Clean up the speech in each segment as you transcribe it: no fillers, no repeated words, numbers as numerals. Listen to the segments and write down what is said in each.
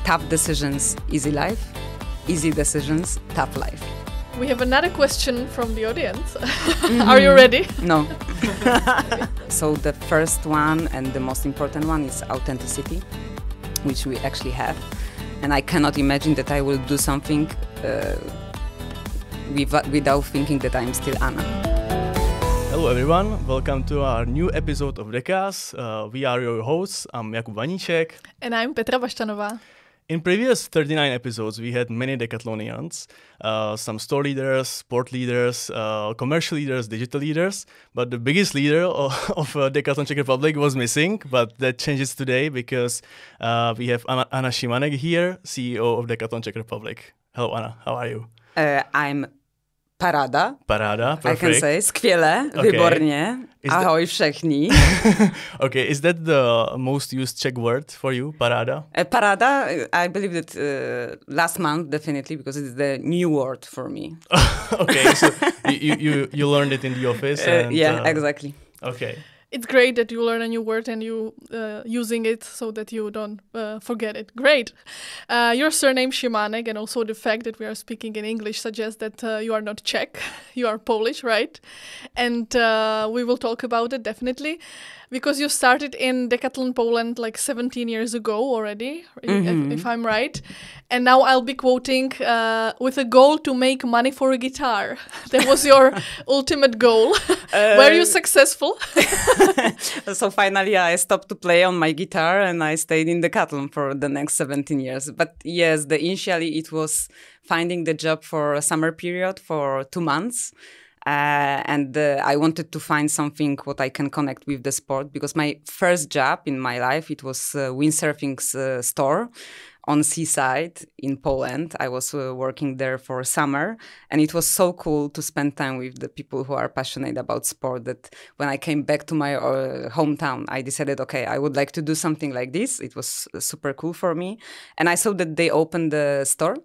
Tough decisions, easy life. Easy decisions, tough life. We have another question from the audience. Are you ready? No. So the first one and the most important one is authenticity, which we actually have. And I cannot imagine that I will do something without thinking that I'm still Anna. Hello everyone, welcome to our new episode of Decast. We are your hosts. I'm Jakub Vaníček. And I'm Petra Baštanová. In previous 39 episodes, we had many Decathlonians, some store leaders, sport leaders, commercial leaders, digital leaders. But the biggest leader of Decathlon Czech Republic was missing. But that changes today because we have Anna Szymanek here, CEO of Decathlon Czech Republic. Hello Anna, how are you? I'm Paráda. Paráda, perfect. I can say skvěle, okay. Výborně, ahoj všichni. Okay, is that the most used Czech word for you, paráda? Paráda, I believe that last month definitely, because it's the new word for me. Okay, so you learned it in the office? And, yeah, exactly. Okay. It's great that you learn a new word and you using it so that you don't forget it. Great. Your surname Szymanek and also the fact that we are speaking in English suggests that you are not Czech, you are Polish, right? And we will talk about it definitely. Because you started in Decathlon Poland like 17 years ago already, if I'm right. And now I'll be quoting, with a goal to make money for a guitar. That was your ultimate goal. Were you successful? So finally I stopped to play on my guitar and I stayed in Decathlon for the next 17 years. But yes, initially it was finding the job for a summer period for 2 months. And I wanted to find something what I can connect with the sport, because my first job in my life, it was windsurfing's store on seaside in Poland. I was working there for summer, and it was so cool to spend time with the people who are passionate about sport that when I came back to my hometown, I decided, okay, I would like to do something like this. It was super cool for me. And I saw that they opened the store.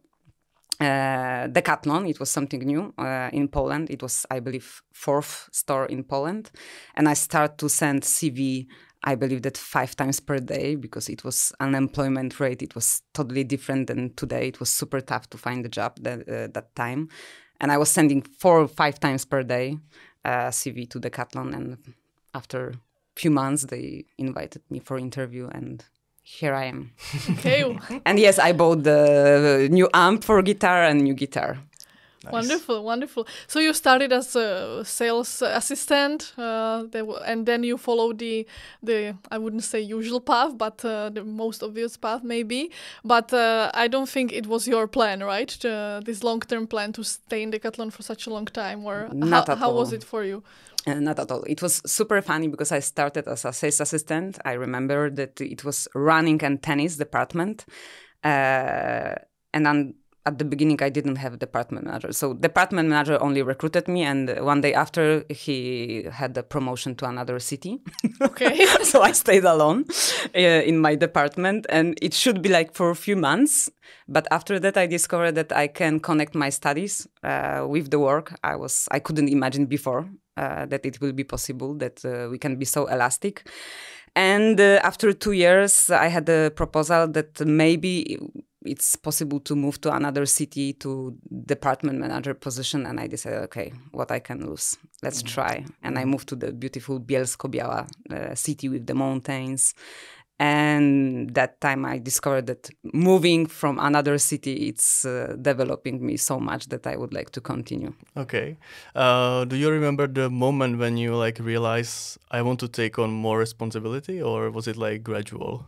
Decathlon, it was something new in Poland. It was, I believe, 4th store in Poland. And I started to send CV, I believe that 5 times per day, because it was unemployment rate. It was totally different than today. It was super tough to find a job that time. And I was sending 4 or 5 times per day CV to Decathlon. And after a few months, they invited me for interview, and here I am. Okay. And yes, I bought the new amp for guitar and new guitar. Nice. Wonderful, wonderful. So you started as a sales assistant, and then you followed the I wouldn't say usual path, but the most obvious path maybe. But I don't think it was your plan, right? This long-term plan to stay in Decathlon for such a long time, or how was it for you? Not at all. It was super funny because I started as a sales assistant. I remember that it was running and tennis department. And then at the beginning, I didn't have a department manager. So department manager only recruited me. And one day after, he had a promotion to another city. Okay. So I stayed alone in my department. And it should be like for a few months. But after that, I discovered that I can connect my studies with the work. I couldn't imagine before that it will be possible, that we can be so elastic. And after 2 years, I had a proposal that maybe it's possible to move to another city to department manager position. And I decided, okay, what I can lose, let's try. And I moved to the beautiful Bielsko-Biała city with the mountains. And that time I discovered that moving from another city, it's developing me so much that I would like to continue. Okay. Do you remember the moment when you realize I want to take on more responsibility, or was it gradual?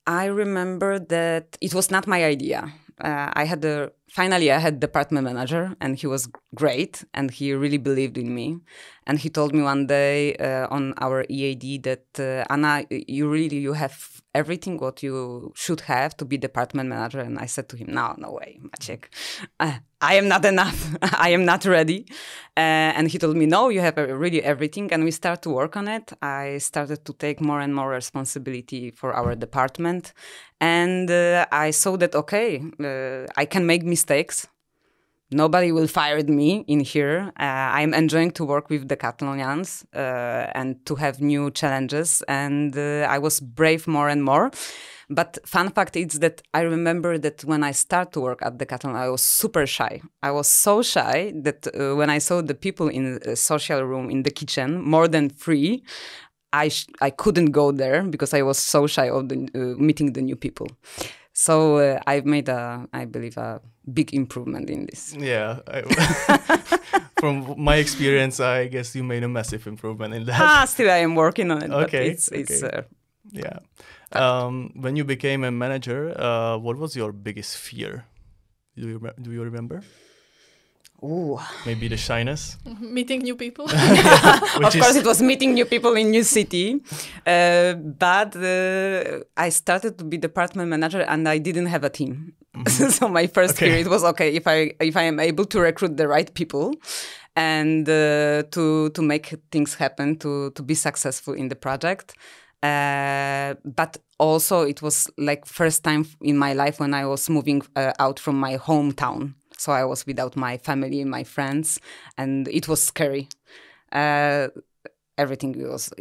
I remember that it was not my idea. Finally, I had department manager, and he was great, and he really believed in me. And he told me one day on our EAD that, Anna, you have everything what you should have to be department manager. And I said to him, no way, Maciek. I am not enough. I am not ready. And he told me, no, you have really everything. And we started to work on it. I started to take more and more responsibility for our department. And I saw that, okay, I can make mistakes. nobody will fire me in here. I'm enjoying to work with Decathlonians and to have new challenges. And I was brave more and more. But fun fact is that I remember that when I started to work at Decathlon, I was super shy. I was so shy that when I saw the people in the social room in the kitchen, more than 3, I couldn't go there because I was so shy of meeting the new people. So I've made I believe, a big improvement in this. Yeah. From my experience, I guess you made a massive improvement in that. Still I am working on it. Okay. But it's yeah. When you became a manager, what was your biggest fear? Do you remember? Ooh. Maybe the shyness? Meeting new people. Of course, it was meeting new people in new city. But I started to be department manager and I didn't have a team. Mm-hmm. So my first fear, it was, okay, if I am able to recruit the right people and to make things happen, to be successful in the project. But also it was like first time in my life when I was moving out from my hometown. So I was without my family, my friends, and it was scary. Everything was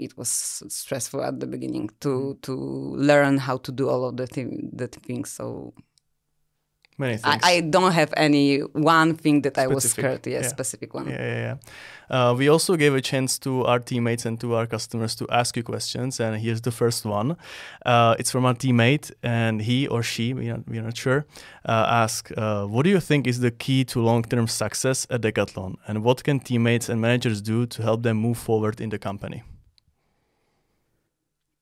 stressful at the beginning to learn how to do all of the things. So many things. I don't have any one thing that specific. I was scared. Yes, specific one. Yeah. We also gave a chance to our teammates and to our customers to ask you questions. And here's the first one. It's from our teammate, and he or she, we are not sure, ask, what do you think is the key to long-term success at Decathlon? And what can teammates and managers do to help them move forward in the company?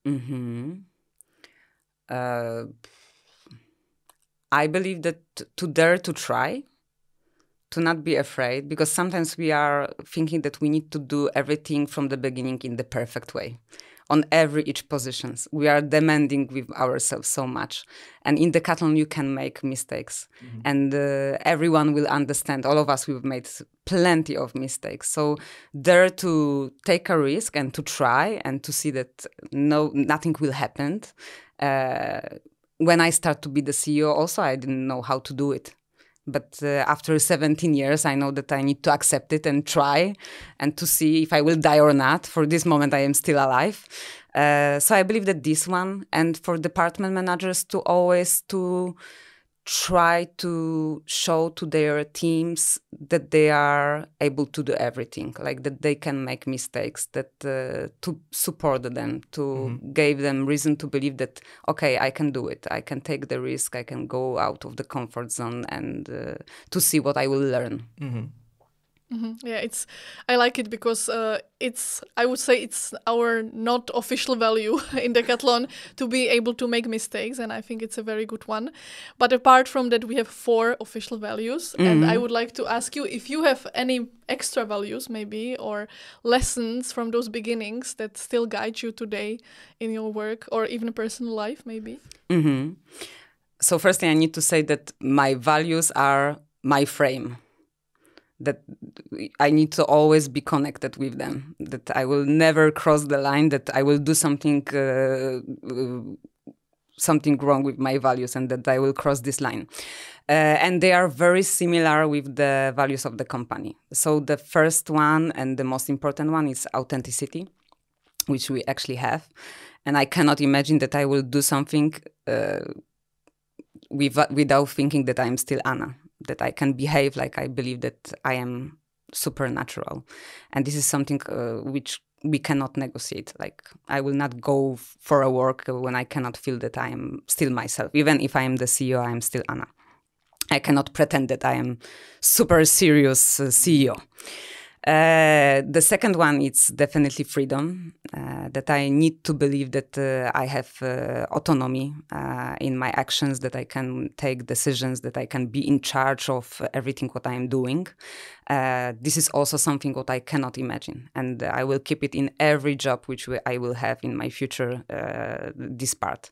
Mm-hmm. I believe that to dare to try, to not be afraid, because sometimes we are thinking that we need to do everything from the beginning in the perfect way. On each positions, we are demanding with ourselves so much. And in Decathlon, you can make mistakes. Mm-hmm. And everyone will understand. All of us, we've made plenty of mistakes. So dare to take a risk and to try and to see that nothing will happen. When I started to be the CEO also, I didn't know how to do it. But after 17 years, I know that I need to accept it and try and to see if I will die or not. For this moment, I am still alive. So I believe that this one, and for department managers to always to try to show to their teams that they are able to do everything, like that they can make mistakes, that to support them, to give them reason to believe that, okay, I can do it. I can take the risk. I can go out of the comfort zone and to see what I will learn. Mm-hmm. Mm-hmm. Yeah, I like it because I would say it's our not official value in Decathlon to be able to make mistakes, and I think it's a very good one. But apart from that, we have 4 official values, and I would like to ask you if you have any extra values maybe or lessons from those beginnings that still guide you today in your work or even personal life maybe. Mm-hmm. So firstly, I need to say that my values are my frame. That I need to always be connected with them, that I will never cross the line, that I will do something wrong with my values and that I will cross this line. And they are very similar with the values of the company. So the first one and the most important one is authenticity, which we actually have. And I cannot imagine that I will do something without thinking that I'm still Anna, that I can behave like I believe that I am supernatural. And this is something which we cannot negotiate. Like, I will not go for a work when I cannot feel that I am still myself. Even if I am the CEO, I am still Anna. I cannot pretend that I am super serious CEO. The second one is definitely freedom, that I need to believe that I have autonomy in my actions, that I can take decisions, that I can be in charge of everything what I am doing. This is also something what I cannot imagine. And I will keep it in every job which I will have in my future, this part.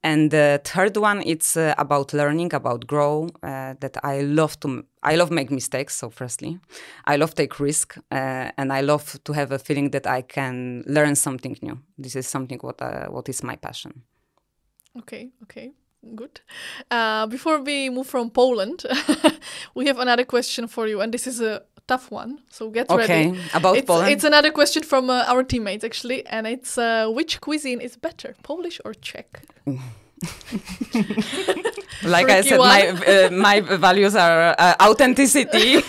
And the third one, it's about learning, about grow, that I love make mistakes. So firstly, I love take risk, and I love to have a feeling that I can learn something new. This is something what is my passion. Okay. Good. Before we move from Poland, we have another question for you, and this is a tough one, so get ready. About Poland? It's another question from our teammates, actually, and it's which cuisine is better, Polish or Czech? Like I said, my values are authenticity.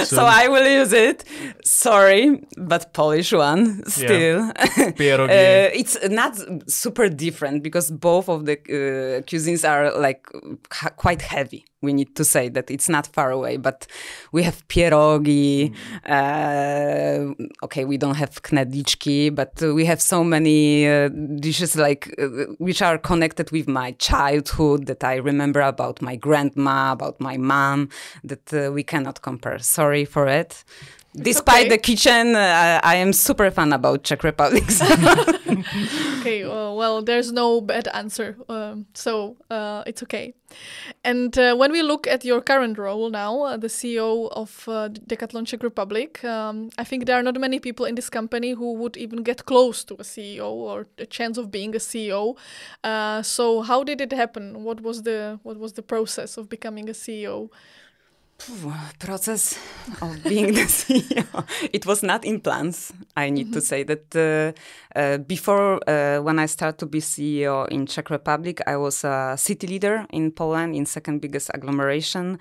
So I will use it. Sorry, but Polish one still. Yeah. It's not super different because both of the cuisines are like quite heavy. We need to say that it's not far away, but we have pierogi. Okay, we don't have knedliczki, but we have so many dishes like which are connected with my childhood that I remember about my grandma, about my mom, that we cannot compare. Sorry for it. Despite the kitchen, I am super fan about Czech Republic. Okay, well, there's no bad answer, so it's okay. And when we look at your current role now, the CEO of Decathlon Czech Republic, I think there are not many people in this company who would even get close to a CEO or a chance of being a CEO. So how did it happen? What was the process of becoming a CEO? Process of being the CEO. It was not in plans. I need to say that before when I started to be CEO in Czech Republic, I was a city leader in Poland, in second biggest agglomeration.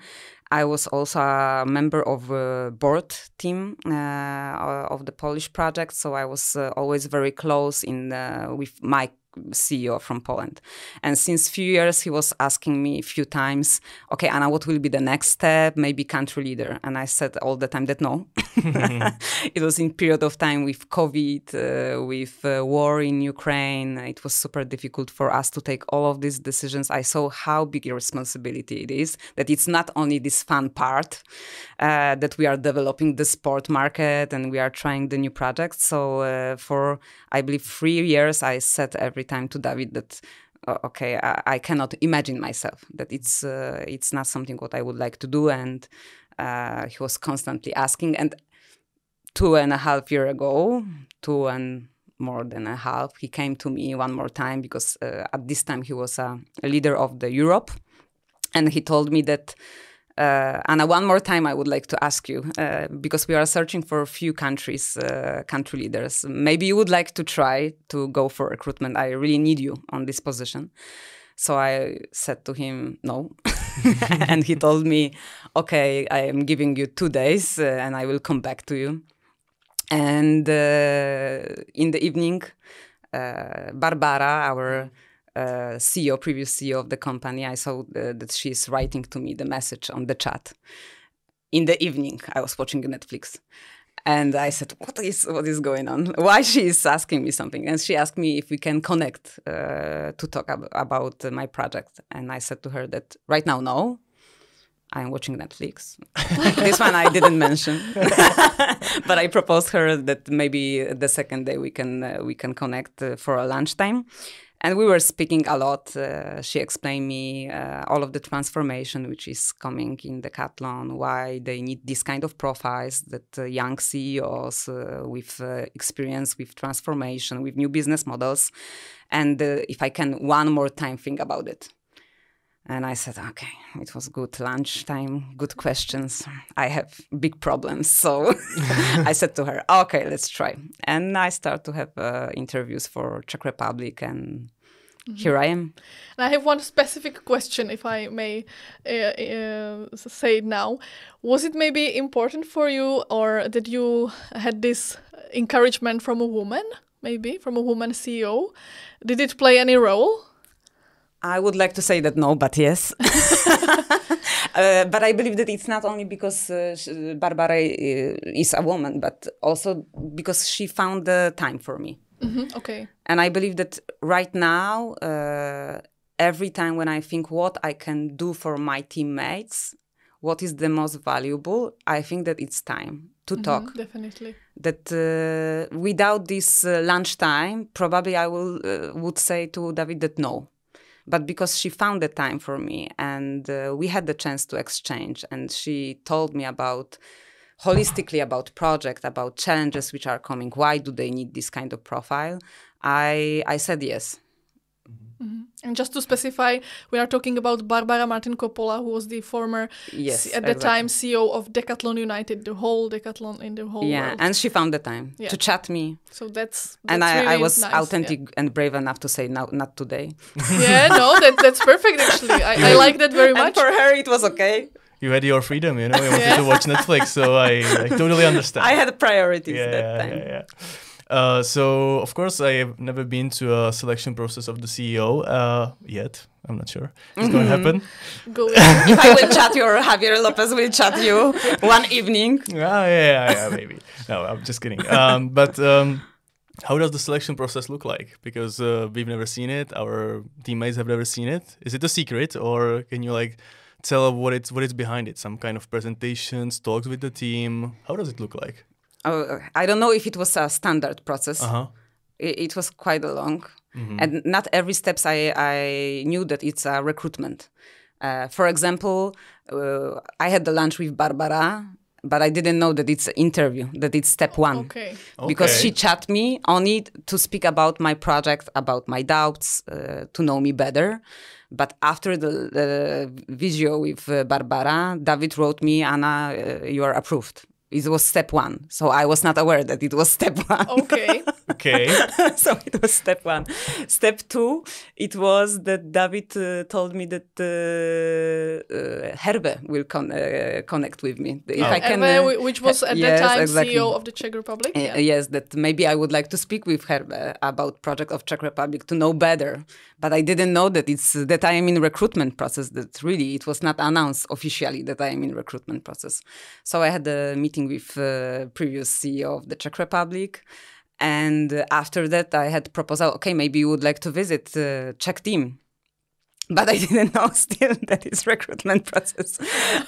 I was also a member of a board team of the Polish project, so I was always very close with my CEO from Poland. And since few years, he was asking me a few times, okay, Anna, what will be the next step? Maybe country leader. And I said all the time that no. It was in period of time with COVID, with war in Ukraine. It was super difficult for us to take all of these decisions. I saw how big a responsibility it is, that it's not only this fun part, that we are developing the sport market and we are trying the new projects. So for, I believe, 3 years, I said every time to David that, okay, I cannot imagine myself, that it's not something what I would like to do. And he was constantly asking. And 2.5 years ago, more than a half, he came to me one more time because at this time he was a leader of the Europe. And he told me that, Anna, one more time I would like to ask you, because we are searching for a few country leaders. Maybe you would like to try to go for recruitment. I really need you on this position. So I said to him, no. And he told me, okay, I am giving you 2 days and I will come back to you. And in the evening, Barbara, our CEO, previous CEO of the company, I saw that she's writing to me the message on the chat. In the evening, I was watching Netflix. And I said, what is going on? Why she is asking me something? And she asked me if we can connect to talk about my project. And I said to her that right now, no. I'm watching Netflix. This one I didn't mention. But I proposed her that maybe the second day we can connect for a lunchtime. And we were speaking a lot. She explained me all of the transformation which is coming in Decathlon, why they need this kind of profiles, that young CEOs with experience with transformation, with new business models. And if I can one more time think about it. And I said, okay, it was good lunchtime, good questions. I have big problems. So I said to her, okay, let's try. And I start to have interviews for Czech Republic, and here I am. And I have one specific question, if I may say it now. Was it maybe important for you, or that you had this encouragement from a woman, maybe from a woman CEO? Did it play any role? I would like to say that no, but yes. But I believe that it's not only because Barbara is a woman, but also because she found the time for me. Mm-hmm, okay. And I believe that right now, every time when I think what I can do for my teammates, what is the most valuable, I think that it's time to talk. Definitely. That without this lunchtime, probably I would say to David that no. But because she found the time for me and we had the chance to exchange, and she told me holistically about project, about challenges which are coming, why do they need this kind of profile, I said yes. Mm-hmm. And just to specify, we are talking about Barbara Martin Coppola, who was the former, Yes, at the time, CEO of Decathlon United, the whole Decathlon in the whole world. And she found the time to chat me. So that's and really I was nice, authentic and brave enough to say, no, not today. Yeah, no, that's perfect, actually. I like that very much. And for her, it was okay. You had your freedom, you know, you wanted to watch Netflix, so I totally understand. I had priorities that time. Yeah. So, of course, I have never been to a selection process of the CEO yet. I'm not sure it's going to happen. Go If I will chat you or Javier Lopez will chat you one evening. Yeah, maybe. No, I'm just kidding. But how does the selection process look like? Because we've never seen it. Our teammates have never seen it. Is it a secret, or can you tell what it's behind it? Some kind of presentations, talks with the team. How does it look like? I don't know if it was a standard process. It was quite long. And not every steps I knew that it's a recruitment. For example, I had the lunch with Barbara, but I didn't know that it's an interview, that it's step one. Okay. Because she chat me only to speak about my project, about my doubts, to know me better. But after the video with Barbara, David wrote me, Anna, you are approved. It was step one. So I was not aware that it was step one. Okay. Okay. So it was step one. Step two, it was that David told me that Herve will connect with me. If I can, Herve, which was at that time exactly. CEO of the Czech Republic. Yes, that maybe I would like to speak with Herve about project of Czech Republic to know better. But I didn't know that it's that I am in recruitment process. That really it was not announced officially that I am in recruitment process. So I had a meeting with previous CEO of the Czech Republic. And after that, I had proposal, okay, maybe you would like to visit Czech team. But I didn't know still that it's recruitment process.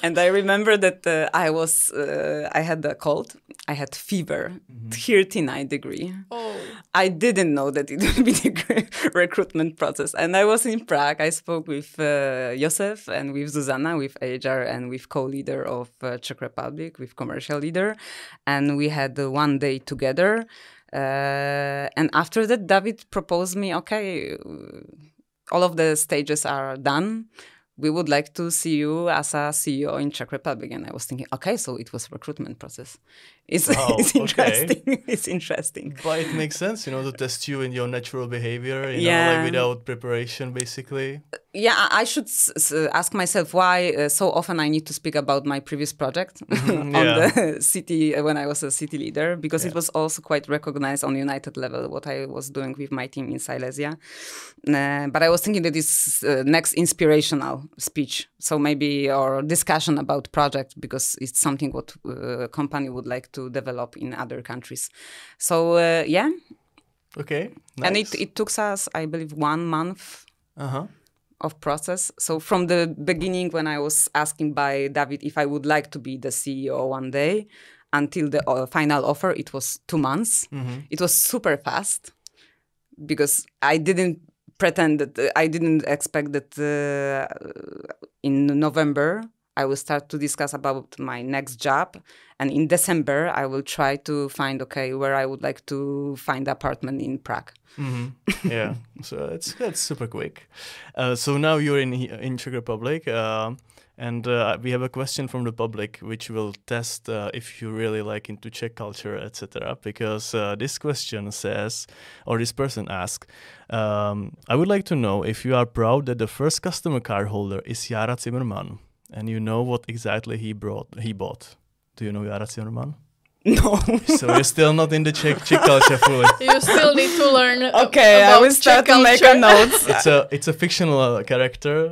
And I remember that I had a cold. I had fever, 39 degree. Oh. I didn't know that it would be the recruitment process. And I was in Prague. I spoke with Josef and with Zuzana, with HR and with co-leader of Czech Republic, with commercial leader. And we had one day together. And after that, David proposed me, okay, all of the stages are done. We would like to see you as a CEO in Czech Republic. And I was thinking, okay, so it was recruitment process. It's interesting. Okay. It's interesting. But it makes sense, to test you in your natural behavior, without preparation, basically. Yeah, I should ask myself why so often I need to speak about my previous project on the city when I was a city leader, because it was also quite recognized on United level what I was doing with my team in Silesia. But I was thinking that it's next inspirational speech, so maybe or discussion about project, because it's something what company would like to develop in other countries. So Okay, nice. And it took us, I believe, 1 month. Of process. So from the beginning, when I was asking by David if I would like to be the CEO one day, until the final offer, it was 2 months. It was super fast, because I didn't pretend that I didn't expect that in November I will start to discuss about my next job, and in December I will try to find where I would like to find apartment in Prague. Yeah, so that's super quick. So now you're in Czech Republic, and we have a question from the public, which will test if you really like into Czech culture, etc. Because this question says, or this person asks, I would like to know if you are proud that the first customer card holder is Jara Zimmerman, and you know what exactly he bought. Do you know Jara Zimmerman? No. So you're still not in the Czech culture fully. You still need to learn. Okay, I will start to make a notes. It's a fictional character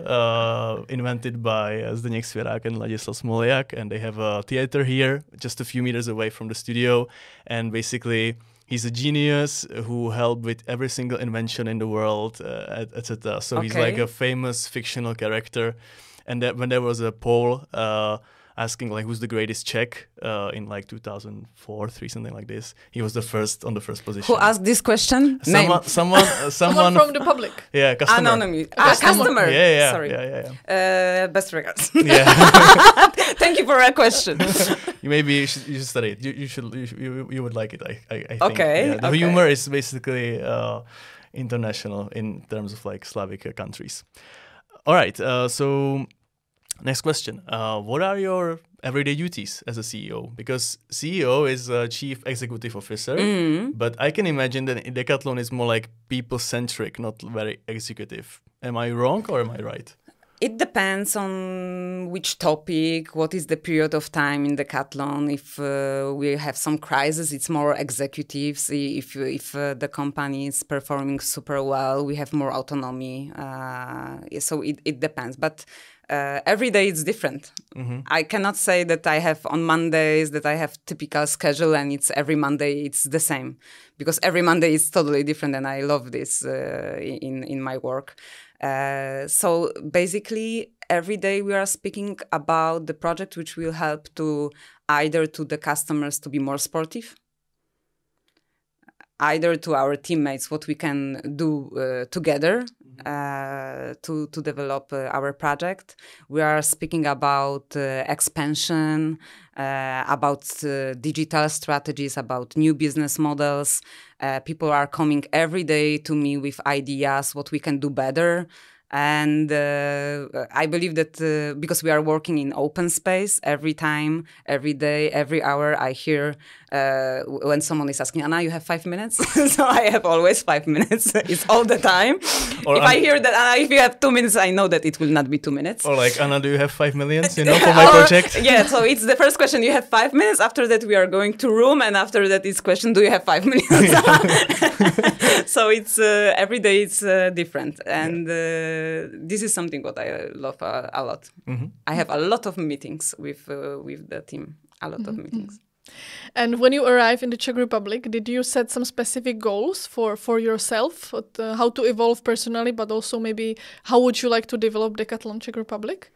invented by Zdeněk Svěrák and Ladislav Smoliak, and they have a theater here, just a few meters away from the studio. And basically, he's a genius who helped with every single invention in the world, etc. So he's like a famous fictional character. And that when there was a poll asking who's the greatest Czech in 2004, 3, something like this, he was on the first position. Who asked this question? Someone from the public. Yeah, customer. Anonymous. Customer. Yeah. Sorry. Yeah. Best regards. Yeah. Thank you for a question. Maybe you should study it. You would like it. I think. Okay. Yeah, the humor is basically international in terms of like Slavic countries. All right. So next question. What are your everyday duties as a CEO? Because CEO is a chief executive officer, but I can imagine that Decathlon is more like people-centric, not very executive. Am I wrong or am I right? It depends on which topic, what is the period of time in Decathlon. If we have some crisis, it's more executives. If the company is performing super well, we have more autonomy. So it depends. But every day it's different. I cannot say that I have on Mondays that I have typical schedule and it's every Monday it's the same, because every Monday is totally different, and I love this in my work. So basically, every day we are speaking about the project which will help to either to the customers to be more sportive, either to our teammates what we can do together to develop our project. We are speaking about expansion, about digital strategies, about new business models. People are coming every day to me with ideas what we can do better. And I believe that because we are working in open space, every time, every day, every hour, I hear when someone is asking, Anna, you have 5 minutes? So I have always 5 minutes. It's all the time. Or if I hear that, Anna, if you have 2 minutes, I know that it will not be 2 minutes. Or like, Anna, do you have 5 millions, for my project? Yeah, so it's the first question, you have 5 minutes. After that, we are going to room. And after that, it's question, do you have 5 millions? So it's every day it's different. And this is something what I love a lot. I have a lot of meetings with the team, a lot of meetings. And when you arrive in the Czech Republic, did you set some specific goals for yourself, how to evolve personally, but also maybe how would you like to develop Decathlon Czech Republic?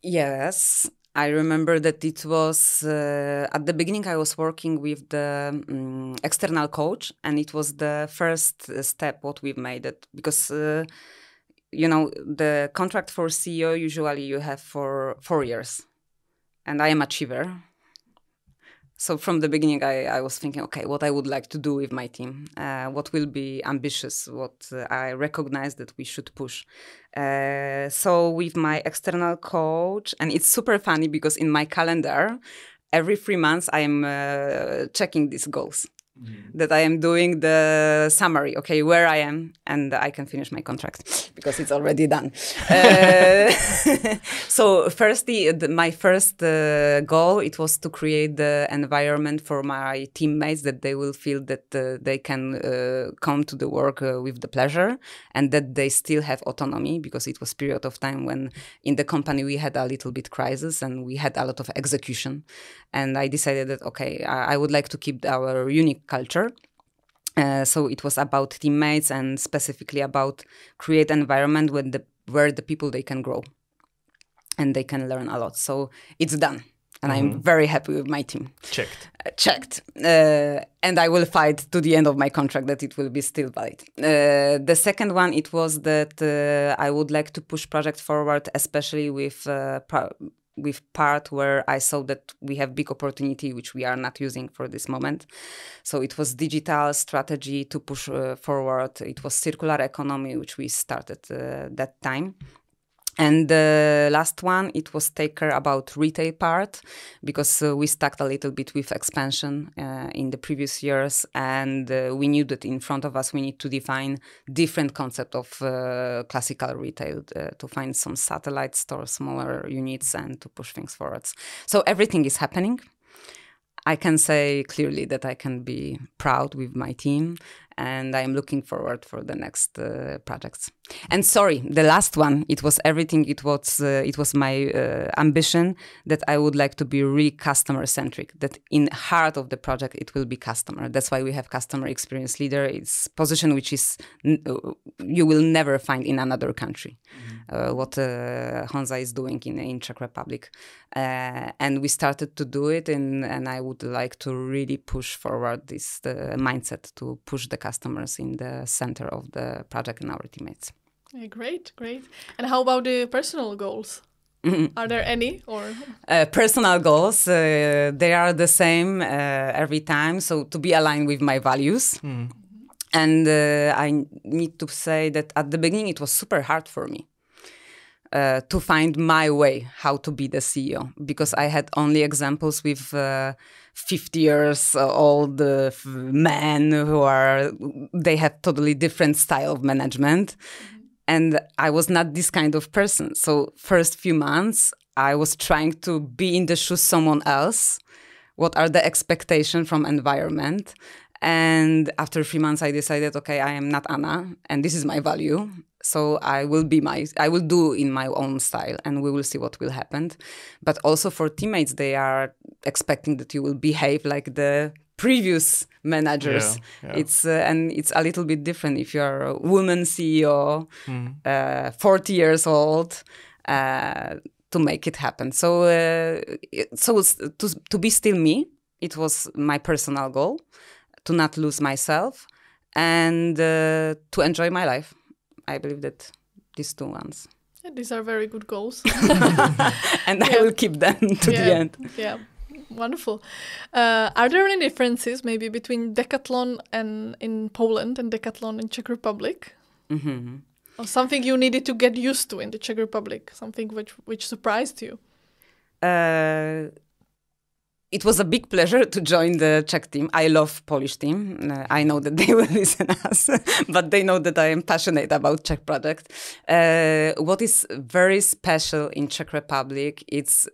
Yes, I remember that it was at the beginning I was working with the external coach, and it was the first step what we've made it, because the contract for CEO usually you have for 4 years, and I am achiever. So from the beginning, I was thinking, okay, what I would like to do with my team, what will be ambitious, what I recognize that we should push. So with my external coach, and it's super funny because in my calendar, every 3 months, I am checking these goals. That I am doing the summary, okay, where I am, and I can finish my contract because it's already done. So firstly, my first goal, it was to create the environment for my teammates that they will feel that they can come to the work with the pleasure, and that they still have autonomy, because it was period of time when in the company we had a little bit crisis and we had a lot of execution. And I decided that, okay, I would like to keep our unique culture. So it was about teammates and specifically about create an environment where the people, they can grow and they can learn a lot. So it's done. And I'm very happy with my team. Checked. And I will fight to the end of my contract that it will be still valid. The second one, it was that I would like to push project forward, especially with part where I saw that we have big opportunity, which we are not using for this moment. So it was digital strategy to push forward. It was circular economy, which we started that time. And the last one, it was take care about retail part, because we stuck a little bit with expansion in the previous years, and we knew that in front of us we need to define different concept of classical retail to find some satellite stores, smaller units, and to push things forward. So everything is happening. I can say clearly that I can be proud with my team, and I'm looking forward for the next projects. And sorry, the last one, it was everything. It was my ambition that I would like to be really customer centric. That in heart of the project, it will be customer. That's why we have customer experience leader. It's position which is you will never find in another country. What Honza is doing in Czech Republic, and we started to do it, and I would like to really push forward this mindset to push the customers in the center of the project and our teammates. Yeah, great. And how about the personal goals? Are there any? Or personal goals? They are the same every time. So to be aligned with my values. And I need to say that at the beginning, it was super hard for me to find my way how to be the CEO, because I had only examples with 50 years old men they have totally different style of management. And I was not this kind of person. So first few months, I was trying to be in the shoes someone else. What are the expectations from environment? And after 3 months, I decided, okay, I am not Anna, and this is my value. So I will do in my own style, and we will see what will happen. But also for teammates, they are expecting that you will behave like the previous managers. And it's a little bit different if you're a woman CEO, 40 years old, to make it happen. So to be still me, it was my personal goal, to not lose myself, and to enjoy my life. I believe that these two ones. Yeah, these are very good goals. And I will keep them to the end. Yeah, wonderful. Are there any differences maybe between Decathlon and in Poland and Decathlon in Czech Republic? Or something you needed to get used to in the Czech Republic, something which surprised you? It was a big pleasure to join the Czech team. I love Polish team. I know that they will listen us, but they know that I am passionate about Czech project. What is very special in Czech Republic, it's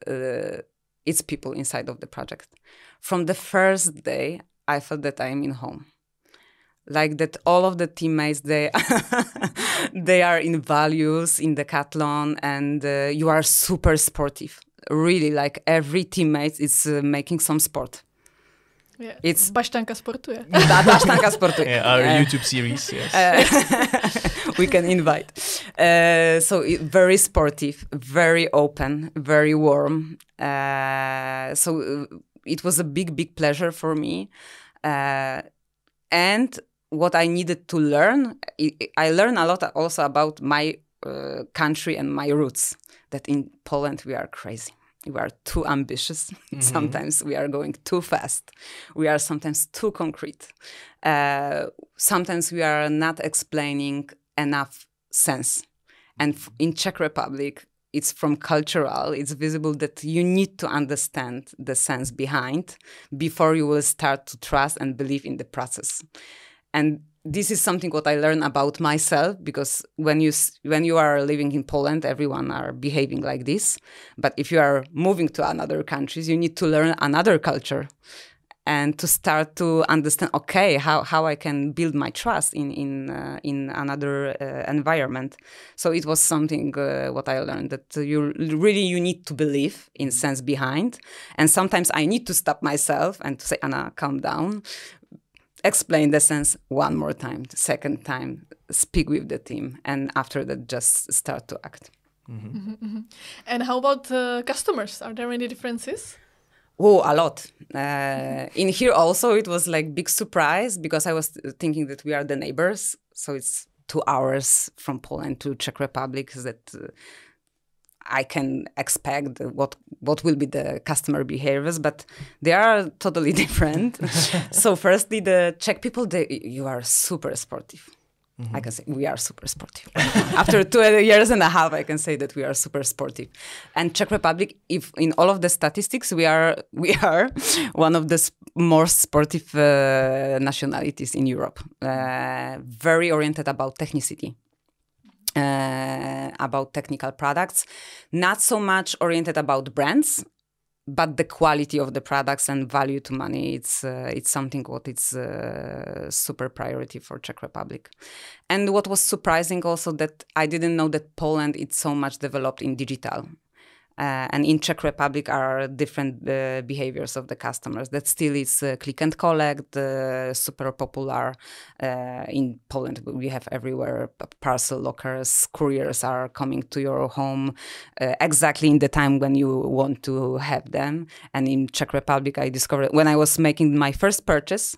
people inside of the project. From the first day, I felt that I am in home. Like that all of the teammates, they are in values, in Decathlon, and you are super sportive. Really, like every teammate is making some sport. Yeah. It's Baštanka sportuje. Baštanka sportuje. Yeah, our YouTube series, yes. We can invite. So very sportive, very open, very warm. So it was a big pleasure for me. And what I needed to learn, I learned a lot also about my country and my roots. That in Poland we are crazy. We are too ambitious. Sometimes we are going too fast. We are sometimes too concrete. Sometimes we are not explaining enough sense. And in Czech Republic, it's from cultural, it's visible that you need to understand the sense behind before you will start to trust and believe in the process. And this is something what I learned about myself, because when you are living in Poland, everyone are behaving like this. But if you are moving to another countries, you need to learn another culture and to start to understand, okay, how I can build my trust in another environment. So it was something what I learned, that you need to believe in sense behind. And sometimes I need to stop myself and to say, Anna, calm down. Explain the sense one more time, the second time, speak with the team, and after that, just start to act. And how about customers? Are there any differences? Oh, a lot. In here also, it was like big surprise, because I was thinking that we are the neighbors. So it's 2 hours from Poland to Czech Republic, that I can expect what will be the customer behaviors, but they are totally different. So firstly, the Czech people, you are super sportive. I can say we are super sportive. After 2 years and a half, I can say that we are super sportive. And Czech Republic, if in all of the statistics, we are one of the most sportive nationalities in Europe. Very oriented about technicity. About technical products, not so much oriented about brands, but the quality of the products and value to money. It's something what is super priority for Czech Republic. And what was surprising also, that I didn't know that Poland is so much developed in digital. And in Czech Republic are different behaviors of the customers. That still is click and collect, super popular. In Poland, we have everywhere parcel lockers, couriers are coming to your home exactly in the time when you want to have them. And in Czech Republic, I discovered when I was making my first purchase,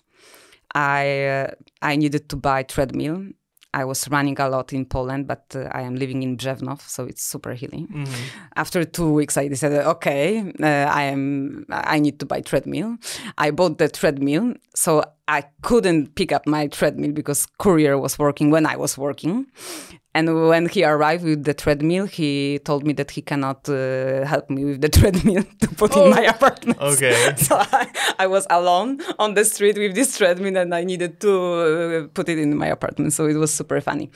I needed to buy treadmill. I was running a lot in Poland, but I am living in Brzevnov, so it's super hilly. After 2 weeks, I decided, okay, I need to buy treadmill. I bought the treadmill, so I couldn't pick up my treadmill because courier was working when I was working. And when he arrived with the treadmill, he told me that he cannot help me with the treadmill to put in my apartment. Okay. So I was alone on the street with this treadmill, and I needed to put it in my apartment. So it was super funny.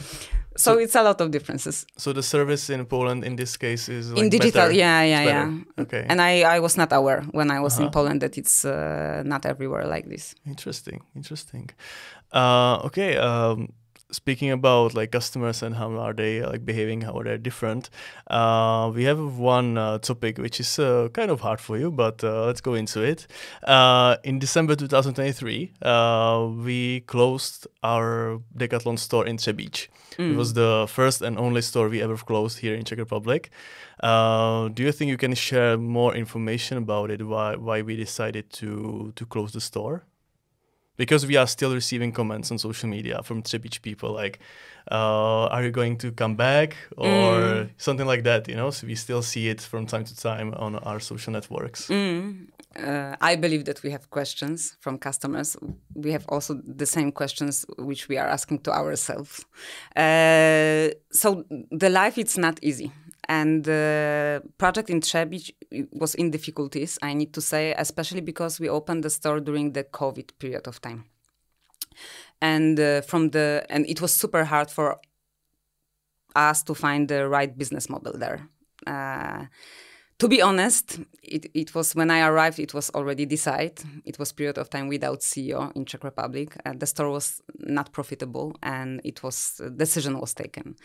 So it's a lot of differences. So the service in Poland in this case is like in digital, better. yeah. Okay. And I was not aware when I was in Poland that it's not everywhere like this. Interesting. Okay. Speaking about like customers and how are they like behaving, how are they different, we have one topic which is kind of hard for you, but let's go into it. In December 2023, we closed our Decathlon store in Třebíč. It was the first and only store we ever closed here in Czech Republic. Do you think you can share more information about it? Why we decided to close the store? Because we are still receiving comments on social media from Třebíč people like, are you going to come back? Or something like that, you know? So we still see it from time to time on our social networks. I believe that we have questions from customers. We have also the same questions which we are asking to ourselves. So the life, it's not easy. And the project in Třebíč was in difficulties, I need to say, especially because we opened the store during the COVID period of time. And it was super hard for us to find the right business model there. To be honest, it was when I arrived, it was already decided. It was period of time without CEO in Czech Republic. The store was not profitable, and decision was taken.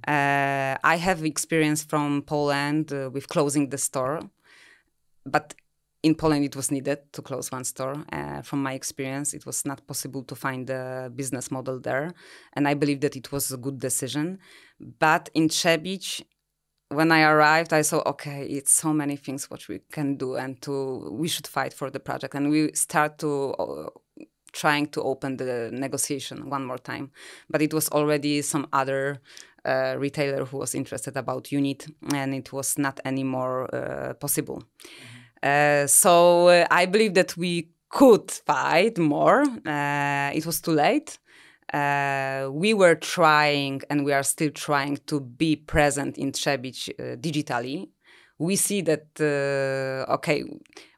I have experience from Poland with closing the store, but in Poland it was needed to close one store. From my experience, it was not possible to find a business model there, and I believe that it was a good decision. But in Třebíč, when I arrived, I saw, okay, it's so many things what we can do, and we should fight for the project. And we start trying to open the negotiation one more time. But it was already some other retailer who was interested about unit, and it was not anymore possible. So I believe that we could fight more. It was too late. We were trying, and we are still trying, to be present in Třebíč digitally. We see that, okay,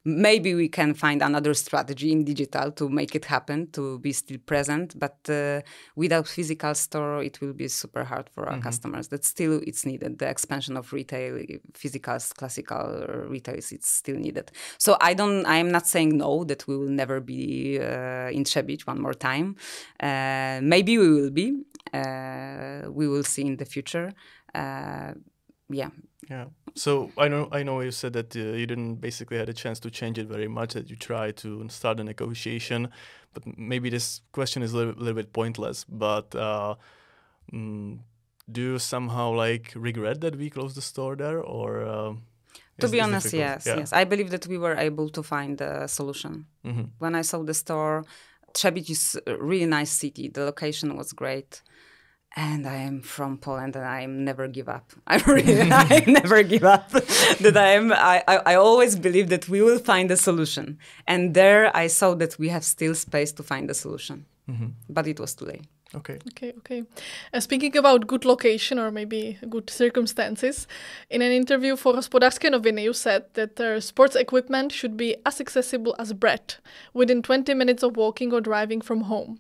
maybe we can find another strategy in digital to make it happen, to be still present. But without physical store, it will be super hard for our customers. That still it's needed. The expansion of retail, physical, classical retail, it's still needed. So I am not saying no, that we will never be in Třebíč one more time. Maybe we will be. We will see in the future. Yeah. So I know you said that you didn't basically had a chance to change it very much, that you tried to start a negotiation, but maybe this question is a little bit pointless, but do you somehow like regret that we closed the store there, or to be honest, yes. I believe that we were able to find a solution. When I saw the store, Třebíč is a really nice city. The location was great. And I am from Poland, and I never give up. I never give up. I always believe that we will find a solution. And there I saw that we have still space to find a solution. But it was too late. Okay. Speaking about good location or maybe good circumstances, in an interview for Hospodářské noviny, you said that sports equipment should be as accessible as bread, within 20 minutes of walking or driving from home.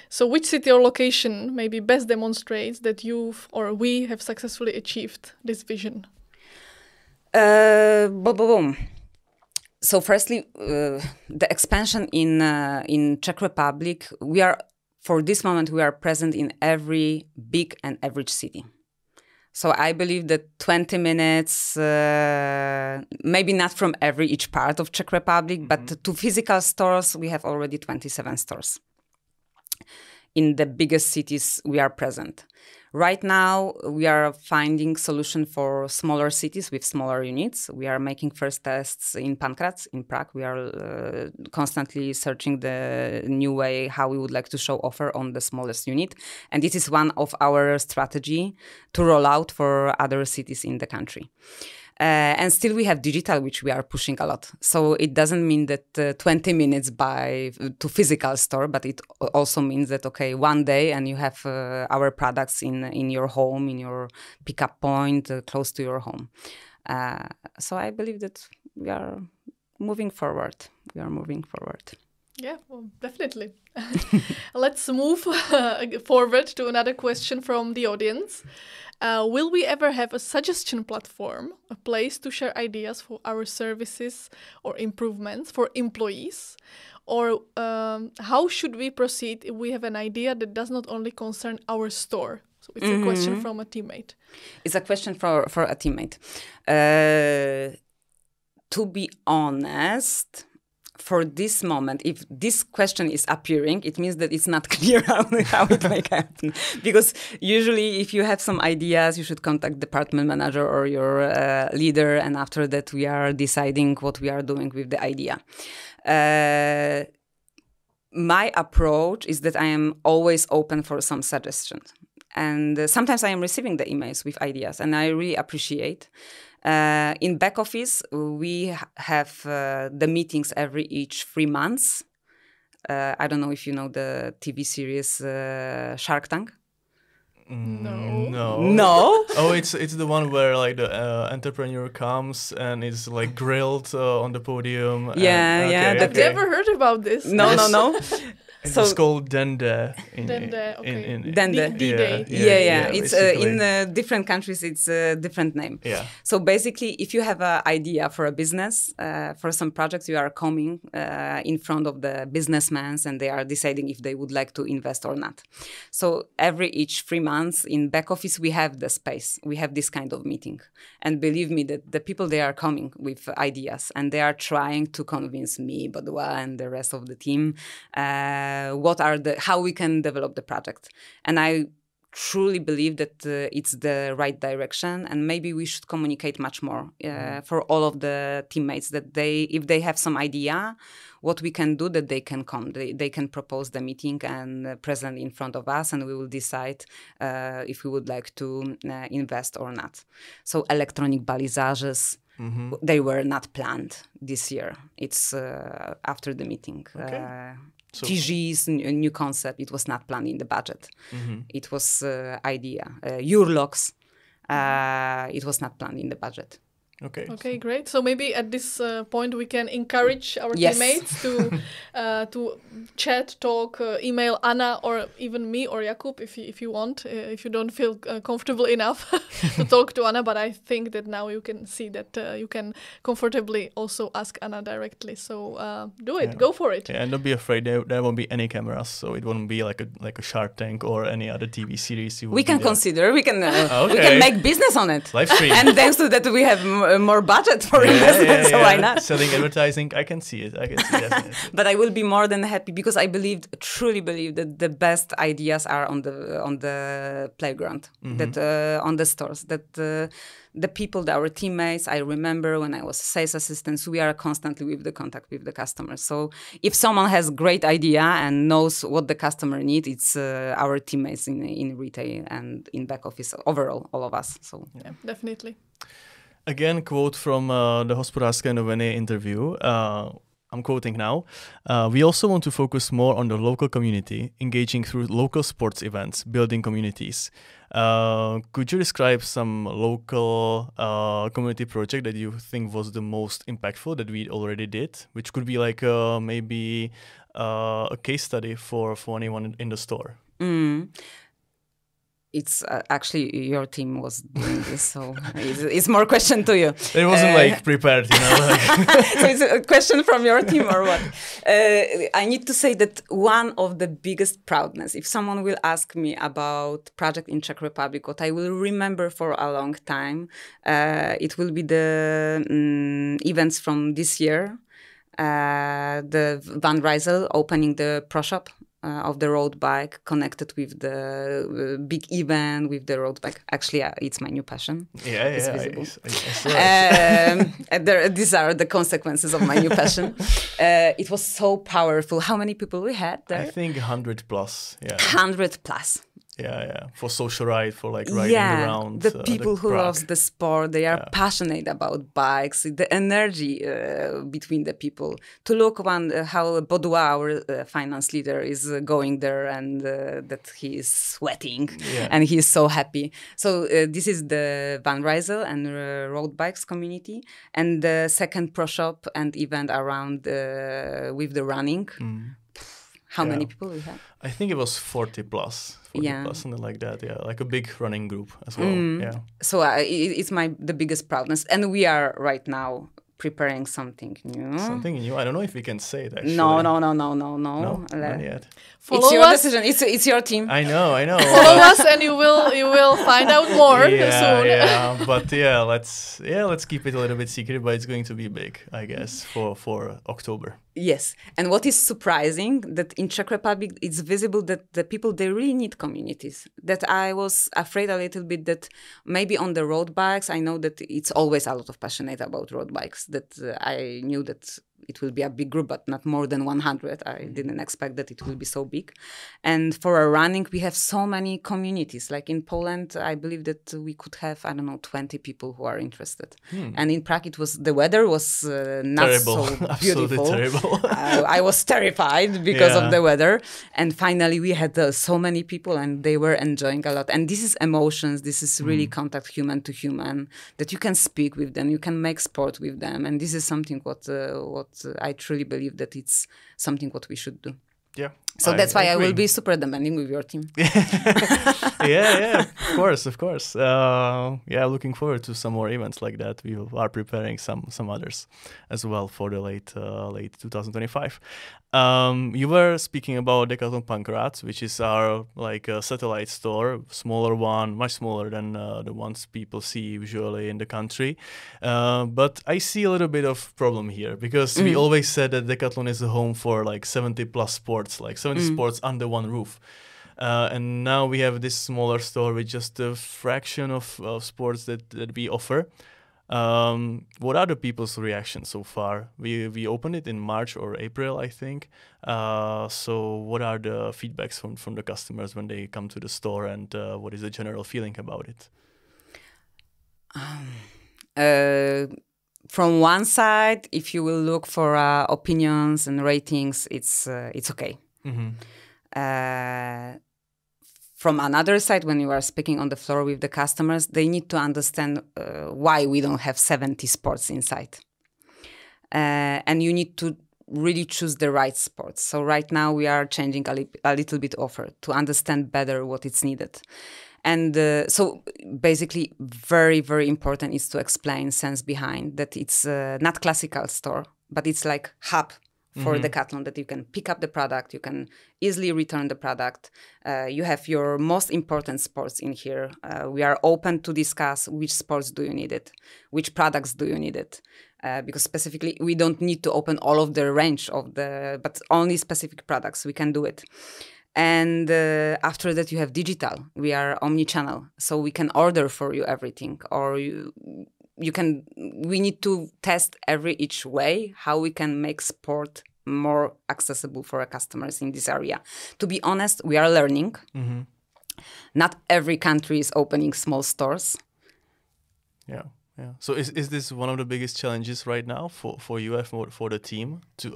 So which city or location maybe best demonstrates that you or we have successfully achieved this vision? So firstly, the expansion in Czech Republic, for this moment, we are present in every big and average city. So I believe that 20 minutes, maybe not from each part of Czech Republic, but to physical stores, we have already 27 stores. in the biggest cities we are present. Right now, we are finding solution for smaller cities with smaller units. We are making first tests in Pankraz, in Prague. We are constantly searching the new way how we would like to show offer on the smallest unit. And this is one of our strategy to roll out for other cities in the country. And still we have digital, which we are pushing a lot. So it doesn't mean that 20 minutes to physical store, but it also means that, okay, one day and you have our products in your home, in your pickup point, close to your home. So I believe that we are moving forward. Yeah, well, definitely. Let's move forward to another question from the audience. Will we ever have a suggestion platform, a place to share ideas for our services or improvements for employees? Or how should we proceed if we have an idea that does not only concern our store? So it's a question from a teammate. It's a question for a teammate. To be honest, for this moment, if this question is appearing, it means that it's not clear how it may happen. Because usually if you have some ideas, you should contact department manager or your leader. And after that, we are deciding what we are doing with the idea. My approach is that I am always open for some suggestions. And sometimes I am receiving the emails with ideas, and I really appreciate. In back office, we have the meetings each 3 months. I don't know if you know the TV series Shark Tank. No. Oh, it's the one where like the entrepreneur comes and is like grilled on the podium. Yeah. I've never heard about this. No. It's called Dende. Dende. D-Day. Yeah. It's in different countries. It's a different name. Yeah. So basically, if you have an idea for a business, for some projects, you are coming in front of the businessmen, and they are deciding if they would like to invest or not. So each 3 months in back office, we have the space. We have this kind of meeting, and believe me, that the people they are coming with ideas, and they are trying to convince me, Baudouin, and the rest of the team. How we can develop the project. And I truly believe that it's the right direction, and maybe we should communicate much more for all of the teammates, that if they have some idea what we can do, that they can come, they can propose the meeting and present in front of us, and we will decide if we would like to invest or not. So electronic balisages, they were not planned this year. It's after the meeting. Okay. So, TG's new concept, it was not planned in the budget. It was idea. Urlocks, it was not planned in the budget. Okay, great. So maybe at this point we can encourage our teammates to chat, talk, email Anna or even me or Jakub if you want. If you don't feel comfortable enough to talk to Anna, but I think that now you can see that you can comfortably also ask Anna directly. So do it, go for it. Yeah, and don't be afraid. There won't be any cameras, so it won't be like a Shark Tank or any other TV series. We can consider. We can make business on it. Live stream. And thanks to that, we have more budget for investment, so why not? Selling advertising, I can see it. Definitely. But I will be more than happy, because I truly believe that the best ideas are on the playground, that on the stores, that the people, our teammates. I remember when I was sales assistant, we are constantly with the contact with the customers. So if someone has great idea and knows what the customer needs, it's our teammates in retail and in back office, overall, all of us. So yeah, definitely. Again, quote from the Hospodářské noviny interview. I'm quoting now. We also want to focus more on the local community, engaging through local sports events, building communities. Could you describe some local community project that you think was the most impactful that we already did, which could be like maybe a case study for anyone in the store? It's actually your team was doing this, so it's more question to you. It wasn't like prepared, you know. Like. So it's a question from your team or what? I need to say that one of the biggest proudness, if someone will ask me about project in Czech Republic, what I will remember for a long time, it will be the events from this year. The Van Rysel opening the Pro Shop of the road bike connected with the big event, with the road bike. Actually, it's my new passion. It's visible. These are the consequences of my new passion. It was so powerful. How many people we had there? I think 100 plus. 100 plus. For social ride, for like riding around. The people who love the sport, they are passionate about bikes, the energy between the people. To look how Baudouin, our finance leader, is going there and that he is sweating and he is so happy. So this is the Van Rysel and road bikes community. And the second pro shop and event around with the running. How many people we have? I think it was 40 plus, something like that. Like a big running group as well. So it's the biggest proudness, and we are right now preparing something new. Something new? I don't know if we can say it, actually. No. No, not yet. Follow it's your us. decision. It's your team. I know. Follow us, and you will find out more soon. But let's keep it a little bit secret. But it's going to be big, I guess, for October. Yes, and what is surprising that in Czech Republic, it's visible that the people, they really need communities. That I was afraid a little bit that maybe on the road bikes, I know that it's always a lot of passionate about road bikes. That I knew that it will be a big group, but not more than 100. I didn't expect that it will be so big. And for a running, we have so many communities. Like in Poland, I believe that we could have, 20 people who are interested. And in Prague, the weather was not terrible. so beautiful. Absolutely terrible. I was terrified because of the weather. And finally, we had so many people and they were enjoying a lot. And this is emotions. This is really contact human to human, that you can speak with them, you can make sport with them. And this is something what I truly believe that it's something what we should do. Yeah. So that's why I will be super demanding with your team. Of course. Looking forward to some more events like that. We are preparing some others as well for the late 2025. You were speaking about Decathlon Pankrat, which is our satellite store, smaller one, much smaller than the ones people see usually in the country. But I see a little bit of problem here because we always said that Decathlon is a home for 70 plus sports, 70 sports under one roof. And now we have this smaller store with just a fraction of sports that we offer. What are the people's reactions so far? We opened it in March or April, I think. So what are the feedbacks from the customers when they come to the store, and what is the general feeling about it? From one side, if you will look for opinions and ratings, it's okay. From another side, when you are speaking on the floor with the customers, they need to understand why we don't have 70 sports inside. And you need to really choose the right sports. So right now we are changing a little bit offer to understand better what is needed. And so basically very, very important is to explain sense behind that it's not classical store, but it's like hub for Decathlon, that you can pick up the product, you can easily return the product. You have your most important sports in here. We are open to discuss which sports do you need it, which products do you need it. Because specifically, we don't need to open all of the range but only specific products, we can do it. And after that, you have digital. We are omni-channel, so we can order for you everything, or we need to test each way how we can make sport more accessible for our customers in this area. To be honest, we are learning. Not every country is opening small stores. Yeah. So is this one of the biggest challenges right now for you and for the team to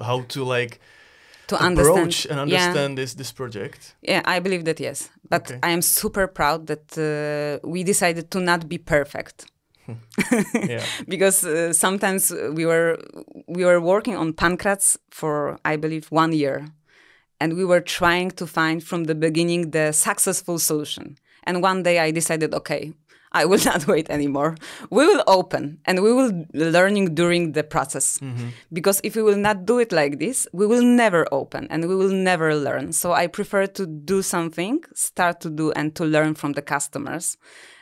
approach and understand this project? Yeah, I believe that yes. But I am super proud that we decided to not be perfect. Because sometimes we were working on Pankrats for, I believe, 1 year, and we were trying to find from the beginning the successful solution. And one day I decided, okay, I will not wait anymore. We will open and we will learning during the process. Because if we will not do it like this, we will never open and we will never learn. So I prefer to do something, start to do and to learn from the customers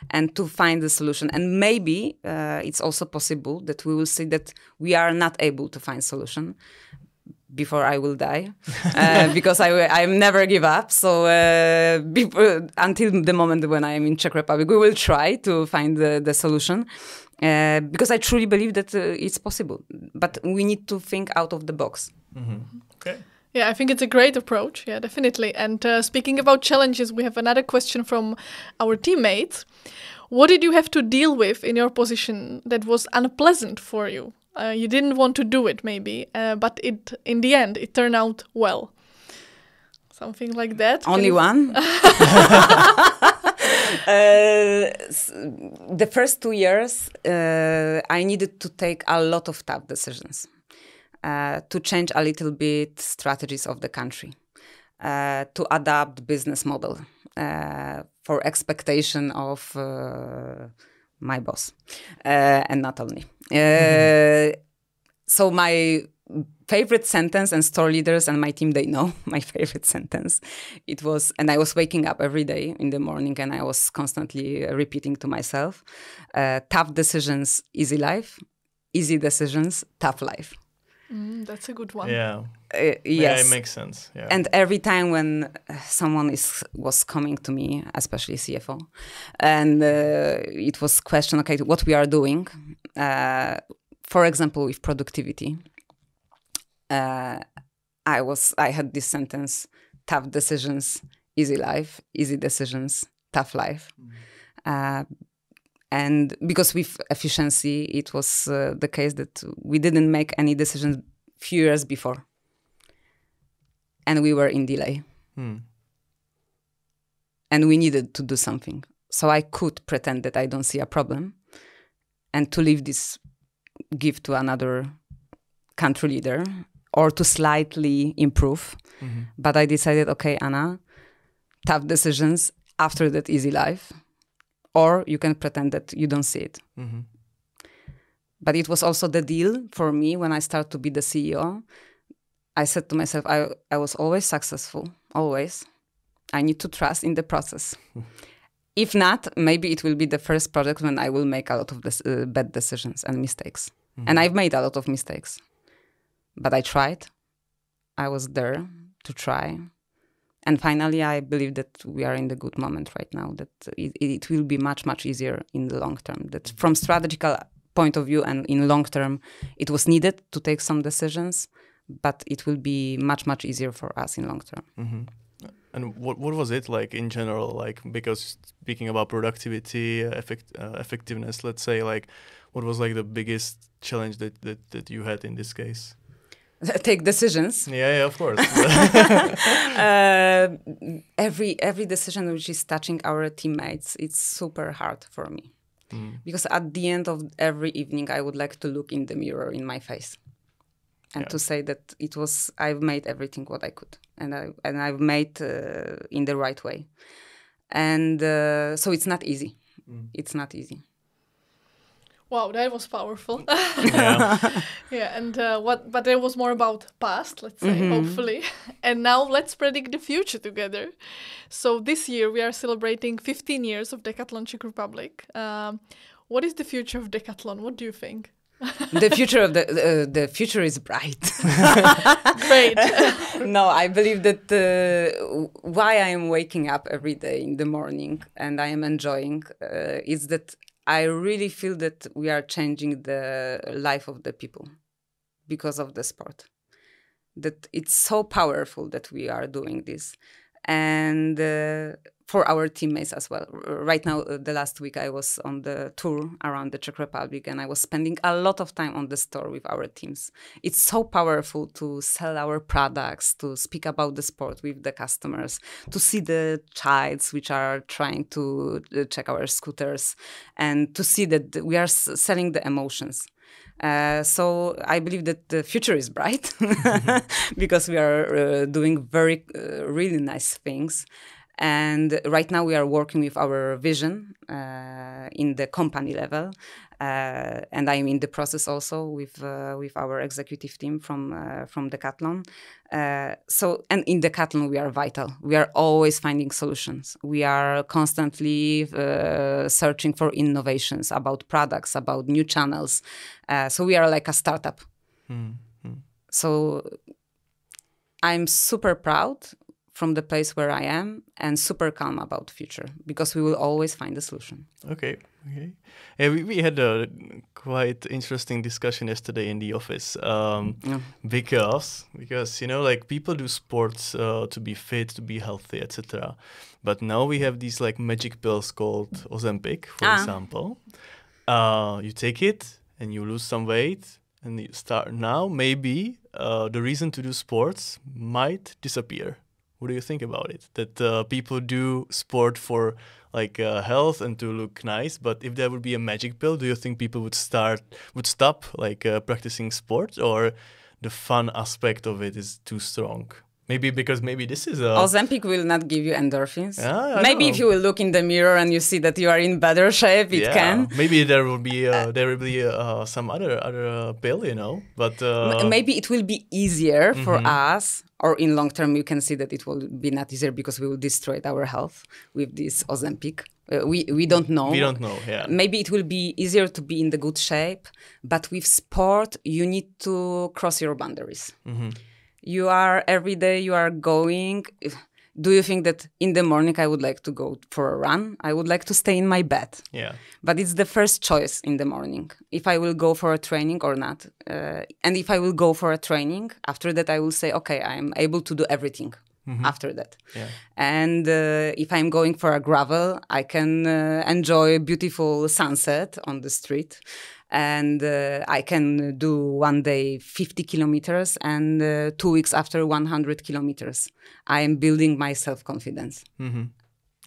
and to find the solution. And maybe it's also possible that we will see that we are not able to find solution. before I will die, because I never give up. So until the moment when I am in Czech Republic, we will try to find the solution, because I truly believe that it's possible. But we need to think out of the box. Okay. Yeah, I think it's a great approach. Yeah, definitely. And speaking about challenges, we have another question from our teammates. What did you have to deal with in your position that was unpleasant for you? You didn't want to do it, maybe, but in the end, it turned out well. Something like that. Only one? The first 2 years, I needed to take a lot of tough decisions. To change a little bit strategies of the country, to adapt business model for expectation of my boss, and not only. So my favorite sentence, and store leaders and my team, they know my favorite sentence. It was, and I was waking up every day in the morning and I was constantly repeating to myself, tough decisions, easy life, easy decisions, tough life. That's a good one. Yeah. Yes. Yeah, it makes sense. Yeah. And every time when someone was coming to me, especially CFO, and it was question, okay, what we are doing, for example, with productivity, I had this sentence: tough decisions, easy life; easy decisions, tough life. And because with efficiency, it was the case that we didn't make any decisions few years before. And we were in delay. And we needed to do something. So I could pretend that I don't see a problem and to leave this gift to another country leader or to slightly improve. But I decided, okay, Anna, tough decisions, after that easy life. Or you can pretend that you don't see it. But it was also the deal for me when I started to be the CEO. I said to myself, I was always successful, always. I need to trust in the process. If not, maybe it will be the first project when I will make a lot of bad decisions and mistakes. And I've made a lot of mistakes. But I tried. I was there to try. And finally, I believe that we are in the good moment right now, that it will be much, much easier in the long term. That from strategical point of view and in long term, it was needed to take some decisions, but it will be much, much easier for us in long term. And what was it like in general? Like, because speaking about productivity, effectiveness, let's say, like, what was like the biggest challenge that you had in this case? Take decisions. Yeah, of course. Every decision which is touching our teammates, it's super hard for me. Because at the end of every evening, I would like to look in the mirror in my face and to say that I've made everything what I could, and I've made in the right way. And so it's not easy. It's not easy. Wow, that was powerful. Yeah. Yeah, and but it was more about past, let's say, hopefully. And now let's predict the future together. So this year we are celebrating 15 years of Decathlon Czech Republic. What is the future of Decathlon? What do you think? The future of the future is bright. Great. No, I believe that why I am waking up every day in the morning and I am enjoying is that I really feel that we are changing the life of the people because of the sport. That it's so powerful that we are doing this. And for our teammates as well. Right now, the last week, I was on the tour around the Czech Republic and I was spending a lot of time on the store with our teams. It's so powerful to sell our products, to speak about the sport with the customers, to see the childs which are trying to check our scooters and to see that we are selling the emotions. So I believe that the future is bright because we are doing very, really nice things. And right now we are working with our vision in the company level. And I'm in the process also with our executive team from Decathlon. And in Decathlon we are vital. We are always finding solutions. We are constantly searching for innovations about products, about new channels. So we are like a startup. So I'm super proud from the place where I am and super calm about the future because we will always find a solution. Okay. Yeah, we had a quite interesting discussion yesterday in the office because like people do sports to be fit, to be healthy, etc. But now we have these like magic pills called Ozempic, for example. You take it and you lose some weight, and you start now. Maybe the reason to do sports might disappear. What do you think about it? That people do sport for like health and to look nice, but if there would be a magic pill, do you think people would stop like practicing sport, or the fun aspect of it is too strong? Maybe this is Ozempic will not give you endorphins. I Maybe know. if you will look in the mirror and you see that you are in better shape, it can. Maybe there will be some other pill, But maybe it will be easier for us, or in long term you can see that it will be not easier because we will destroy our health with this Ozempic. We don't know. We don't know. Yeah. Maybe it will be easier to be in the good shape, but with sport you need to cross your boundaries. You are every day you are going. Do you think that in the morning I would like to go for a run? I would like to stay in my bed. Yeah. But it's the first choice in the morning, if I will go for a training or not. And if I will go for a training, after that I will say, okay, I'm able to do everything after that. Yeah. And if I'm going for a gravel, I can enjoy a beautiful sunset on the street. And I can do one day 50 kilometers and 2 weeks after 100 kilometers. I am building my self-confidence.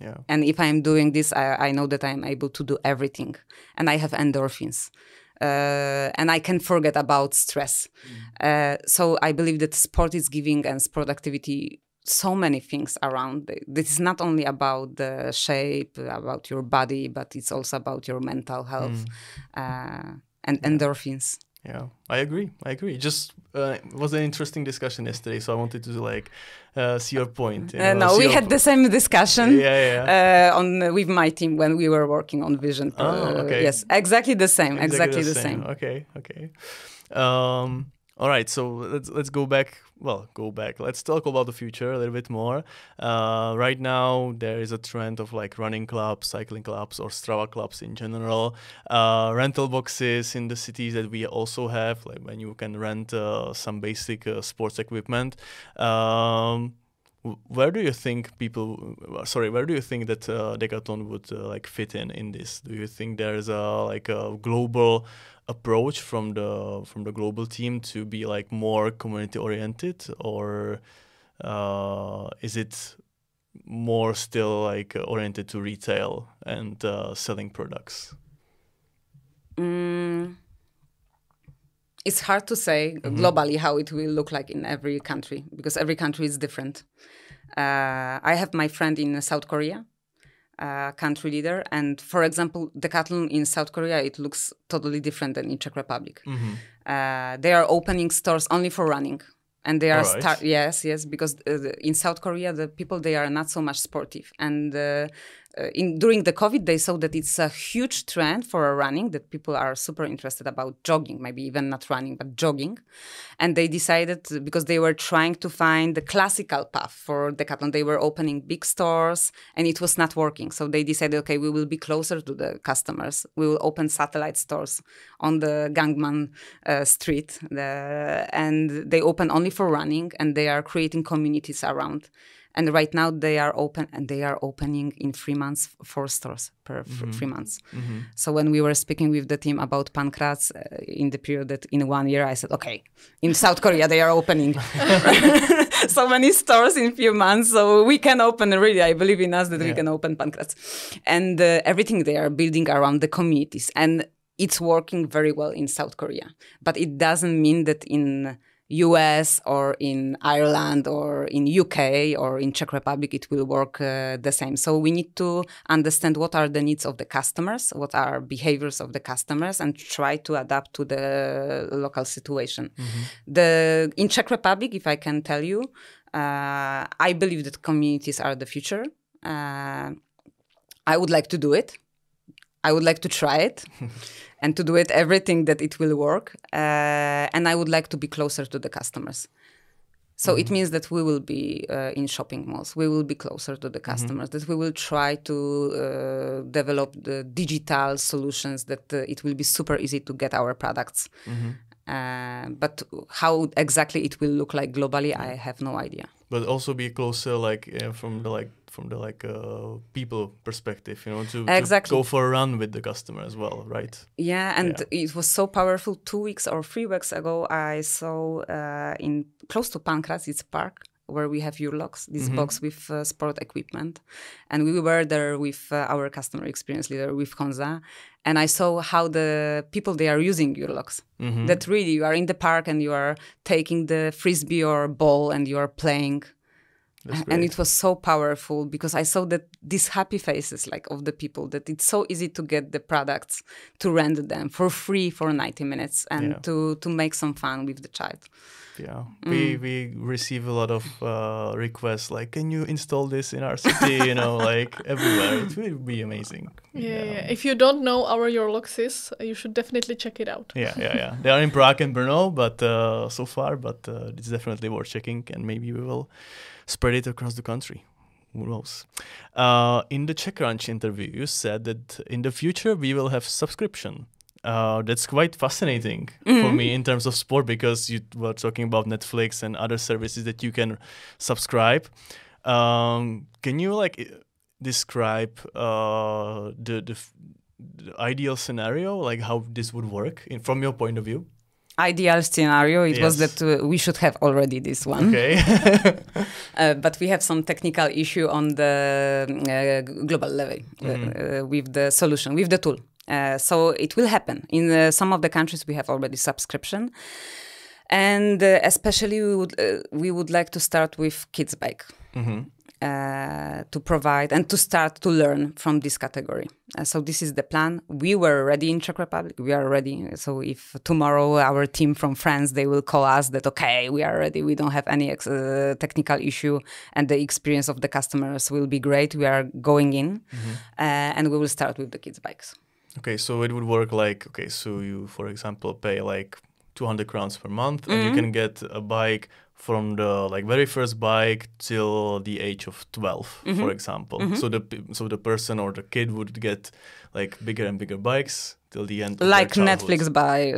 Yeah. And if I'm doing this, I know that I'm able to do everything. And I have endorphins. And I can forget about stress. So I believe that sport is giving, and sport activity, so many things around. This is not only about the shape, about your body, but it's also about your mental health and endorphins. Yeah, I agree. Just it was an interesting discussion yesterday, so I wanted to see your point. No, we had the same discussion with my team when we were working on vision. Okay. Yes, exactly the same. Exactly the same. Okay. All right, so let's go back. Well, let's talk about the future a little bit more. Right now, there is a trend of like running clubs, cycling clubs, or Strava clubs in general. Rental boxes in the cities that we also have, like when you can rent some basic sports equipment. Where do you think that Decathlon would fit in this? Do you think there is a global approach from the global team to be like more community oriented, or is it more still like oriented to retail and selling products? It's hard to say globally how it will look like in every country, because every country is different. I have my friend in South Korea, country leader, and for example, Decathlon in South Korea, it looks totally different than in Czech Republic. They are opening stores only for running, and they are yes, because in South Korea the people, they are not so much sportive, and during the COVID they saw that it's a huge trend for running, that people are super interested about jogging, maybe even not running but jogging, and they decided, because they were trying to find the classical path for Decathlon, they were opening big stores and it was not working, so they decided, okay, we will be closer to the customers, we will open satellite stores on the Gangman street, and they open only for running, and they are creating communities around. And right now they are open, and they are opening in 3 months 4 stores per 3 months. So when we were speaking with the team about Pankraz in the period that in 1 year, I said, okay, in South Korea they are opening so many stores in few months, so we can open, really, I believe in us that we can open Pankraz. And everything they are building around the communities. And it's working very well in South Korea. But it doesn't mean that in US or in Ireland or in UK or in Czech Republic it will work the same. So we need to understand what are the needs of the customers, what are behaviors of the customers, and try to adapt to the local situation. In Czech Republic, if I can tell you, I believe that communities are the future. I would like to do it. I would like to try it and to do it everything that it will work. And I would like to be closer to the customers. So it means that we will be in shopping malls. We will be closer to the customers. That we will try to develop the digital solutions. That it will be super easy to get our products. But how exactly it will look like globally, I have no idea. But also be closer, from the people perspective, to go for a run with the customer as well, right? Yeah, and it was so powerful. 2 weeks or 3 weeks ago, I saw in close to Pancras, it's a park where we have Urlox, this box with sport equipment, and we were there with our customer experience leader, with Honza, and I saw how the people, they are using Urlox. That really, you are in the park and you are taking the frisbee or ball and you are playing. And it was so powerful because I saw that these happy faces of the people, that it's so easy to get the products, to rent them for free for 90 minutes and to make some fun with the child. Yeah, we receive a lot of requests can you install this in our city, everywhere. It will be amazing. Yeah. If you don't know our Urlox is, you should definitely check it out. Yeah. They are in Prague and Brno, but so far, it's definitely worth checking, and maybe we will spread it across the country. Who knows? In the CheckCrunch interview, you said that in the future we will have subscription. That's quite fascinating for me in terms of sport, because you were talking about Netflix and other services that you can subscribe. Can you describe the ideal scenario, how this would work from your point of view? Ideal scenario, it was that we should have already this one. Okay. But we have some technical issue on the global level with the solution, with the tool. So it will happen. In some of the countries, we have already subscription. And especially we would like to start with kids bike. To provide and to start to learn from this category. So this is the plan. We were ready in Czech Republic. We are ready. So if tomorrow our team from France, they will call us that, okay, we are ready. We don't have any technical issue and the experience of the customers will be great. We are going in and we will start with the kids bikes. Okay, so it would work so you, for example, pay 200 crowns per month and you can get a bike from the very first bike till the age of 12, for example. So the person or the kid would get bigger and bigger bikes till the end of their Netflix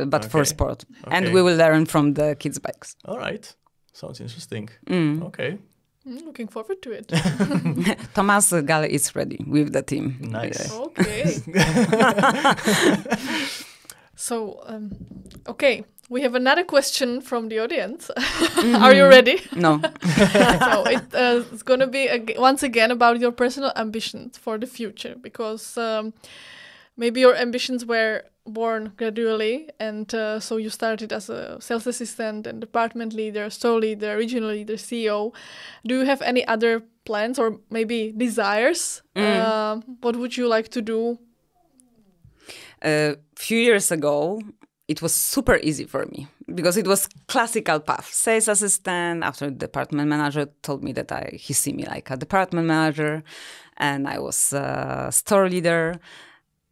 but for sport. Okay. And we will learn from the kids' bikes. All right. Sounds interesting. Okay. Looking forward to it. Thomas Gale is ready with the team. Nice. Okay. So, okay. We have another question from the audience. Are you ready? No. So it's going to be once again about your personal ambitions for the future, because maybe your ambitions were born gradually, and so you started as a sales assistant and department leader, store leader, regional leader, CEO. Do you have any other plans or maybe desires? What would you like to do? A few years ago, it was super easy for me because it was classical path. Sales assistant, after department manager told me that he see me like a department manager, and I was a store leader.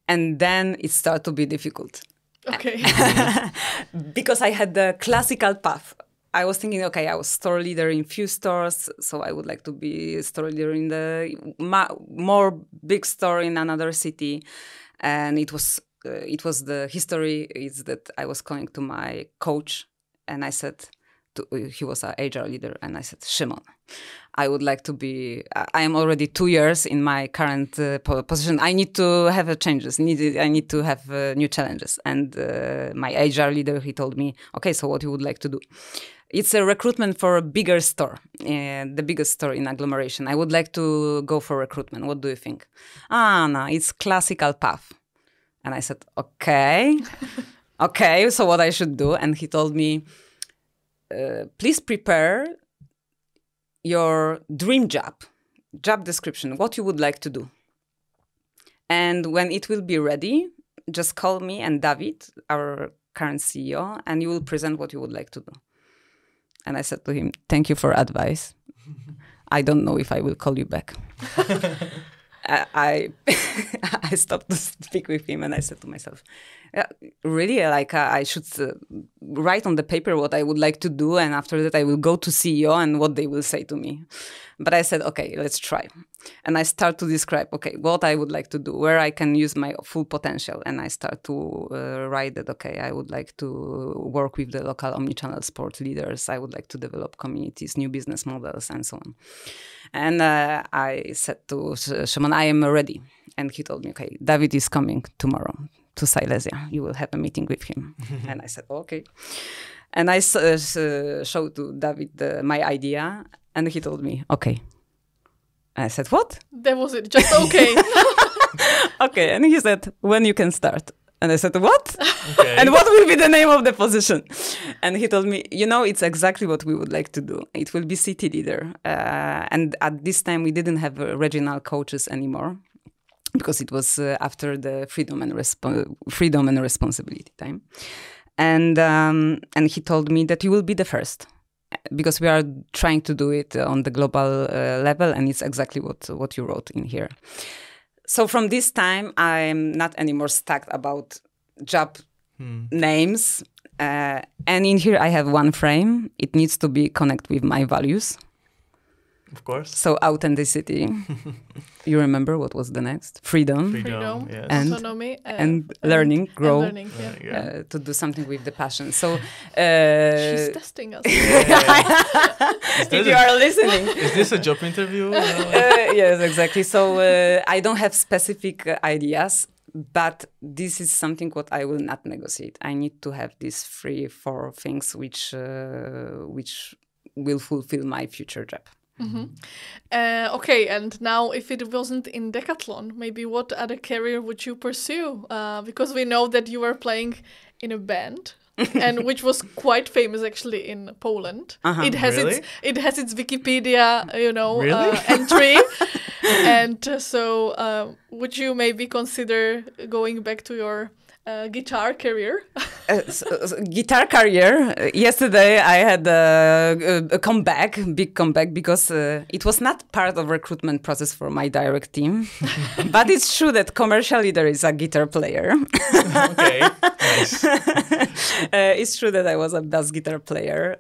And then it started to be difficult. Okay. Because I had the classical path. I was thinking, okay, I was store leader in few stores, so I would like to be store leader in the more big store in another city. And it was the history is that I was calling to my coach, and I said, he was an HR leader, and I said, Szymon, I would like to be, I am already 2 years in my current position. I need to have changes. I need to have new challenges. And my HR leader, he told me, okay, so what you would like to do? It's a recruitment for a bigger store, the biggest store in agglomeration. I would like to go for recruitment. What do you think? No, it's classical path. And I said, okay, okay, so what I should do? And he told me, please prepare your dream job description, what you would like to do. And when it will be ready, just call me and David, our current CEO, and you will present what you would like to do. And I said to him, thank you for advice. I don't know if I will call you back. I I stopped to speak with him, and I said to myself, yeah, really, like I should write on the paper what I would like to do, and after that I will go to CEO and what they will say to me. But I said, okay, let's try. And I start to describe, okay, what I would like to do, where I can use my full potential. And I start to write that, okay, I would like to work with the local omnichannel sport leaders. I would like to develop communities, new business models, and so on. And I said to Szymanek, I am ready. And he told me, okay, David is coming tomorrow to Silesia. You will have a meeting with him. And I said, okay. And I showed to David my idea. And he told me, okay. And I said, what? That was it, just okay. Okay. And he said, when you can start? And I said, what? Okay. And what will be the name of the position? And he told me, you know, it's exactly what we would like to do. It will be city leader. And at this time, we didn't have regional coaches anymore because it was after the freedom and responsibility time. And he told me that you will be the first, because we are trying to do it on the global level, and it's exactly what you wrote in here. So from this time, I'm not anymore stuck about job names. And in here, I have one frame. It needs to be connect with my values. Of course. So authenticity. You remember what was the next? Freedom. Yes. And autonomy. And learning, grow. And learning, to do something with the passion. So she's testing us. If you are listening. Is this a job interview? Yes, exactly. So I don't have specific ideas, but this is something what I will not negotiate. I need to have these 3-4 things which will fulfill my future job. Mm-hmm. Okay, and now if it wasn't in Decathlon, maybe what other career would you pursue? Because we know that you were playing in a band, and which was quite famous actually in Poland. It has its Wikipedia, entry. And so would you maybe consider going back to your guitar career? Guitar career. Yesterday I had a big comeback, because it was not part of recruitment process for my direct team. But it's true that commercial leader is a guitar player. Okay, nice. It's true that I was a bass guitar player.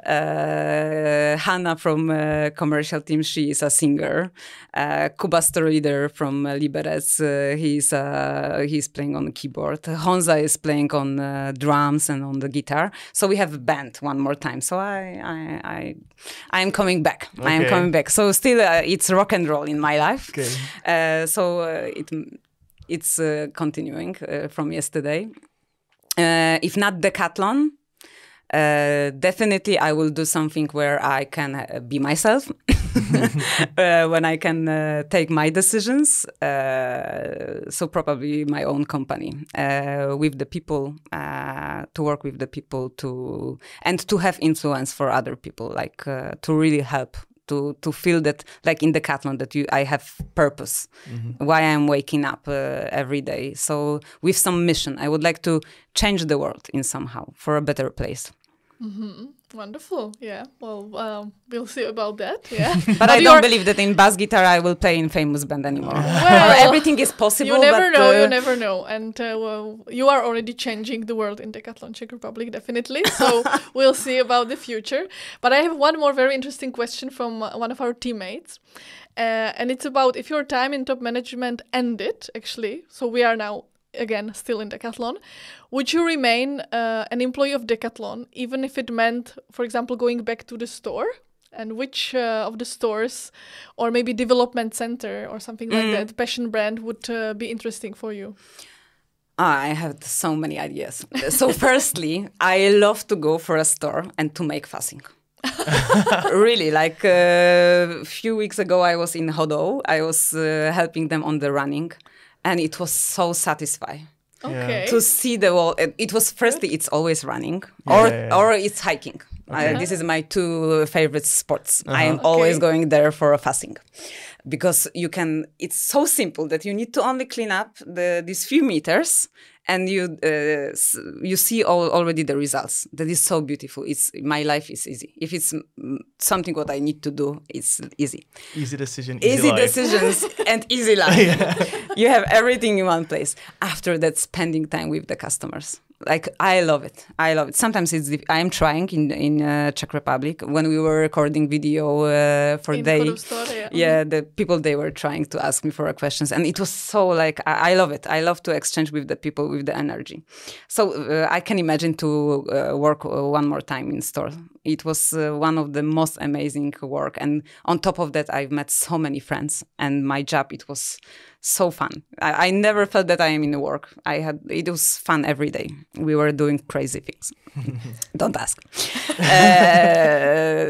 Hannah from commercial team, she is a singer. Kuba, store leader from Liberec, he's playing on the keyboard. Honza is playing on drums and on the guitar. So we have a band one more time. So I am coming back. Okay. I am coming back. So still it's rock and roll in my life. Okay. It's continuing from yesterday. If not Decathlon, definitely I will do something where I can be myself. When I can take my decisions. So probably my own company, with the people, to work with the people, to have influence for other people, like to really help, to feel that, like in Decathlon, that I have purpose, why I'm waking up every day. So with some mission, I would like to change the world in somehow for a better place. Mm-hmm. Wonderful. Yeah. Well, we'll see about that. Yeah. But I don't believe that in bass guitar I will play in famous band anymore. Well, everything is possible. You never know. You never know. And you are already changing the world in Decathlon Czech Republic, definitely. So we'll see about the future. But I have one more very interesting question from one of our teammates. And it's about if your time in top management ended, actually. So we are now again still in Decathlon. Would you remain an employee of Decathlon, even if it meant, for example, going back to the store? And which of the stores, or maybe development center or something like that, passion brand would be interesting for you? I have so many ideas. So firstly, I love to go for a store and to make fussing. Really, like a few weeks ago, I was in Hodo. I was helping them on the running. And it was so satisfying to see the wall. It was firstly, it's always running or it's hiking. Okay. This is my 2 favorite sports. I am always going there for a fussing, because it's so simple that you need to only clean up these few meters, and you see already the results. That is so beautiful. My life is easy. If it's something what I need to do, it's easy. Easy decision, easy life. Decisions and easy life. You have everything in one place. After that, spending time with the customers. Like, I love it. Sometimes I am trying in Czech Republic when we were recording video for day. The people, they were trying to ask me for questions, and it was so like I love it. I love to exchange with the people with the energy. So I can imagine to work one more time in store. It was one of the most amazing work, and on top of that, I've met so many friends. And my job, it was so fun. I never felt that I am in work. It was fun every day. We were doing crazy things. Don't ask.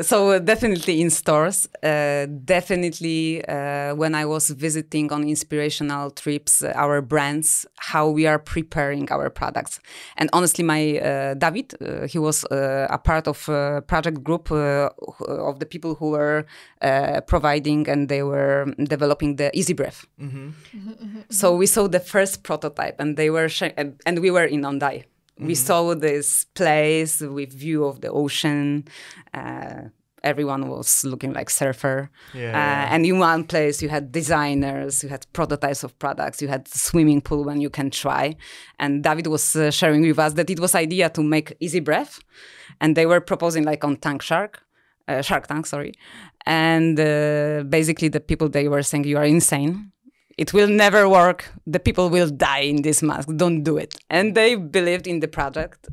So definitely in stores. Definitely when I was visiting on inspirational trips, our brands, how we are preparing our products. And honestly, my David, he was a part of a project group of the people who were providing and they were developing the Easy Breath. So we saw the first prototype, and they were and we were in Ondai. We saw this place with view of the ocean. Everyone was looking like surfer. And in one place you had designers, you had prototypes of products, you had swimming pool when you can try. And David was sharing with us that it was idea to make Easy Breath, and they were proposing like on Shark Tank, sorry. And basically the people, they were saying, you are insane. It will never work. The people will die in this mask. Don't do it. And they believed in the product,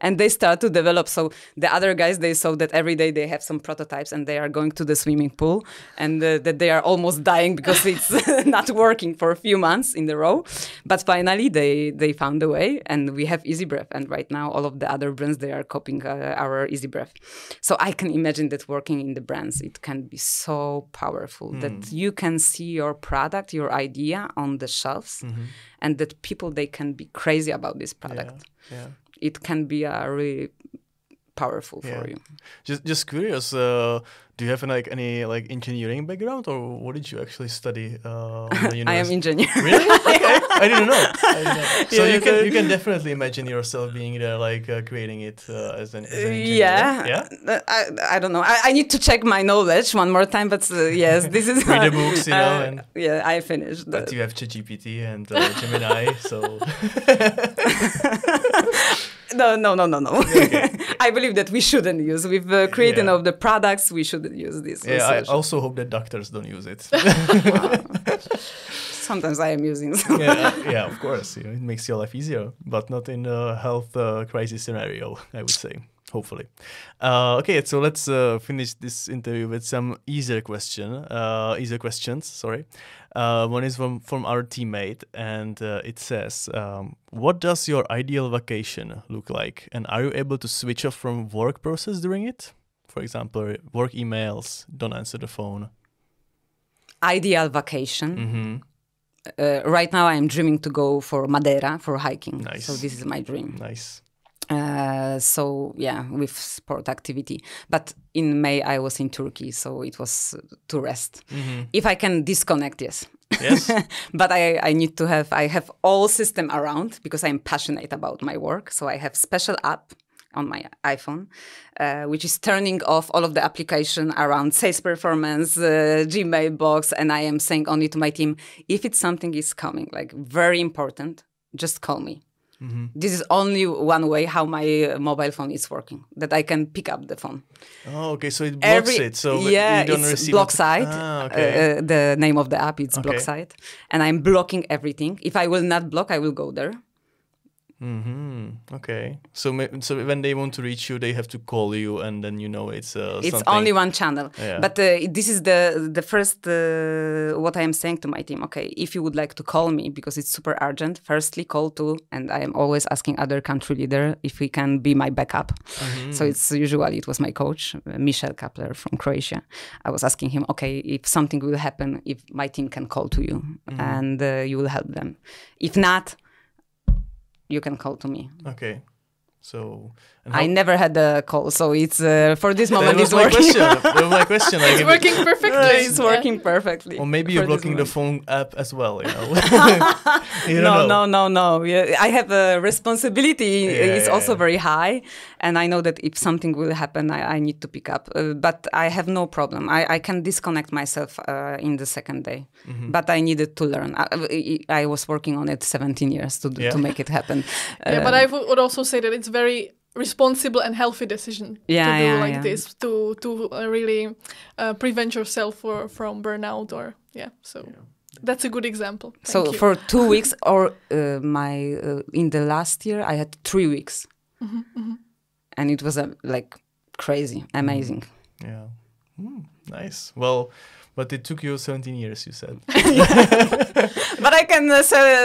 and they start to develop. So the other guys, they saw that every day they have some prototypes, and they are going to the swimming pool, and that they are almost dying because it's not working for a few months in a row. But finally, they found a way, and we have Easy Breath. And right now, all of the other brands, they are copying our Easy Breath. So I can imagine that working in the brands, it can be so powerful that you can see your product, your idea on the shelves, and that people, they can be crazy about this product. It can be really powerful for you. Just curious, do you have any engineering background, or what did you actually study? I am engineer. Really? Okay. I didn't know. So you can definitely imagine yourself being there, creating it as an engineer. I don't know. I need to check my knowledge one more time, but yes, this is read the books, and I finished. But you have ChatGPT and Gemini, so. No. Okay. I believe that we shouldn't use with creating of the products. We shouldn't use this. I also hope that doctors don't use it. Sometimes I am using some. Of course. It makes your life easier, but not in a health crisis scenario, I would say. Hopefully. Okay, so let's finish this interview with some easier questions. One is from our teammate, and it says, what does your ideal vacation look like? And are you able to switch off from work process during it? For example, work emails, don't answer the phone. Ideal vacation. Right now I am dreaming to go for Madeira for hiking. Nice. So this is my dream. Nice. With sport activity. But in May I was in Turkey, so it was to rest. If I can disconnect, yes. But I need to I have all system around because I'm passionate about my work. So I have special app on my iPhone, which is turning off all of the application around sales performance, Gmail box, and I am saying only to my team, if it's something is coming, like very important, just call me. This is only one way how my mobile phone is working, that I can pick up the phone. Oh, okay, so it blocks it. So you don't it's receive block site. Okay. The name of the app, it's block site. And I'm blocking everything. If I will not block, I will go there. Okay. So when they want to reach you, they have to call you, and then it's it's only one channel. But this is the first what I am saying to my team. Okay, if you would like to call me because it's super urgent, firstly call to, and I am always asking other country leader if he can be my backup. So it was my coach, Michel Kapler from Croatia. I was asking him, okay, if something will happen, if my team can call to you and you will help them. If not, you can call to me. Okay. So I never had a call, so it's for this moment it's working. That was my question. Like, it's working perfectly. It's working perfectly. Or maybe you're blocking the phone app as well, you know. No. Yeah, I have a responsibility. It's also very high, and I know that if something will happen, I need to pick up. But I have no problem. I can disconnect myself in the second day. But I needed to learn. I was working on it 17 years to make it happen. But I would also say that it's very responsible and healthy decision to do this to really prevent yourself from burnout that's a good example. Thank you. For 2 weeks or in the last year I had 3 weeks and it was like crazy, amazing. Nice. Well, but it took you 17 years, you said. But I can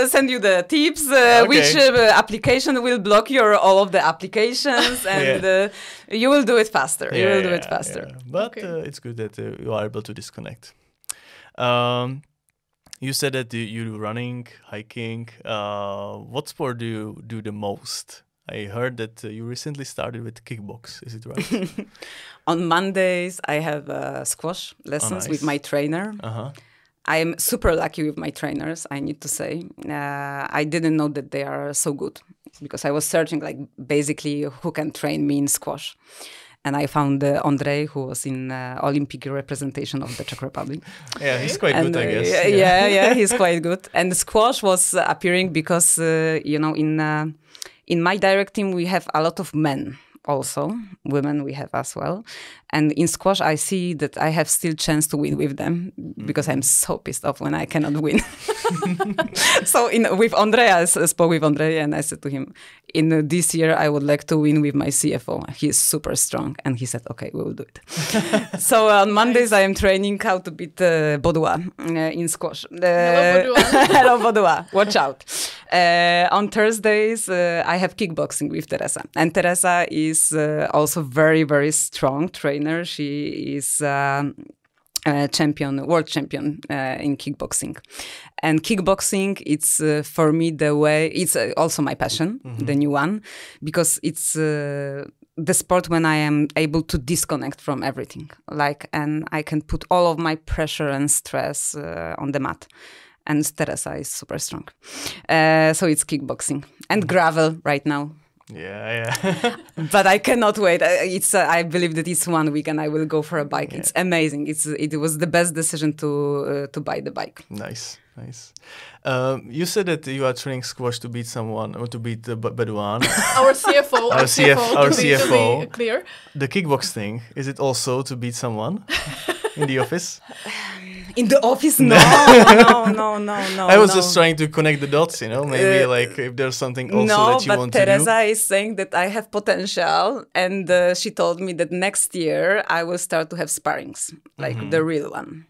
send you the tips, which application will block all of the applications, and you will do it faster. You will do it faster. Yeah. But it's good that you are able to disconnect. You said that you do running, hiking. What sport do you do the most? I heard that you recently started with kickbox. Is it right? On Mondays, I have squash lessons with my trainer. I am super lucky with my trainers, I need to say. I didn't know that they are so good because I was searching like basically who can train me in squash. And I found Andrej, who was in Olympic representation of the Czech Republic. Yeah, he's quite good, I guess. Yeah, he's quite good. And the squash was appearing because, in my direct team, we have a lot of men also. Women we have as well. And in squash, I see that I have still chance to win with them because I'm so pissed off when I cannot win. So with Andrej, I spoke with Andrej and I said to him, in this year, I would like to win with my CFO. He is super strong. And he said, okay, we will do it. So on Mondays, I am training how to beat Baudouin in squash. Hello, Baudouin. Watch out. On Thursdays, I have kickboxing with Teresa. And Teresa is also very, very strong trainer. She is world champion in kickboxing. And kickboxing, it's for me the way, it's also my passion, the new one, because it's the sport when I am able to disconnect from everything. And I can put all of my pressure and stress on the mat. And Teresa is super strong. So it's kickboxing. And gravel right now. Yeah. But I cannot wait. I believe that it's 1 week and I will go for a bike. It's amazing. It was the best decision to buy the bike. Nice. You said that you are training squash to beat someone or to beat Baudouin. Our CFO. Our CFO. To be clear. The kickbox thing, is it also to beat someone in the office? In the office? No. I was just trying to connect the dots, maybe like if there's something also that you want to do. No, but Teresa is saying that I have potential, and she told me that next year I will start to have sparrings, like the real one.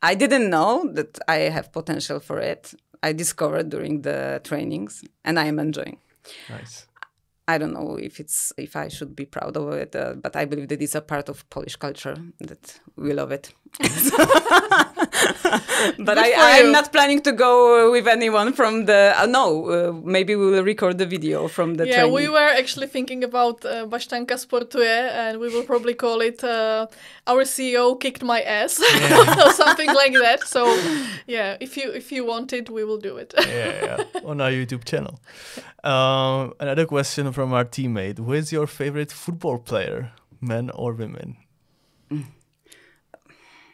I didn't know that I have potential for it. I discovered during the trainings, and I am enjoying. Nice. I don't know if I should be proud of it, but I believe that it's a part of Polish culture that we love it. But I'm not planning to go with anyone from the... maybe we will record the video from the training. We were actually thinking about Baštanka sportuje, and we will probably call it Our CEO Kicked My Ass, or something like that. So, if you want it, we will do it. On our YouTube channel. Another question from our teammate. Who is your favorite football player, men or women?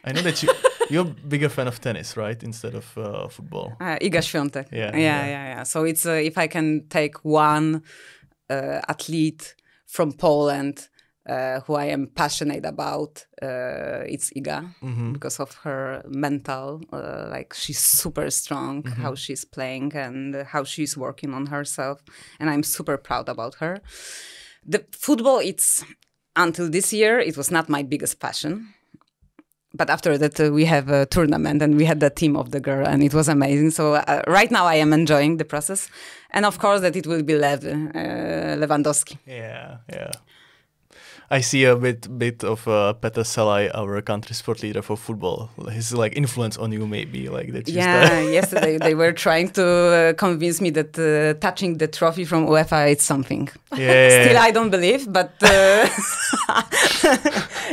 I know that you're a bigger fan of tennis, right? Instead of football. Iga Świątek. Yeah. So it's if I can take one athlete from Poland who I am passionate about, it's Iga because of her mental, she's super strong, how she's playing and how she's working on herself. And I'm super proud about her. The football, until this year, it was not my biggest passion. But after that, we have a tournament and we had the team of the girl and it was amazing. So right now I am enjoying the process. And of course that it will be Lewandowski. Yeah. I see a bit of Petr Salaj, our country sport leader for football. His like influence on you, maybe like that. Yesterday they were trying to convince me that touching the trophy from UEFA is something. Yeah. Still, I don't believe, but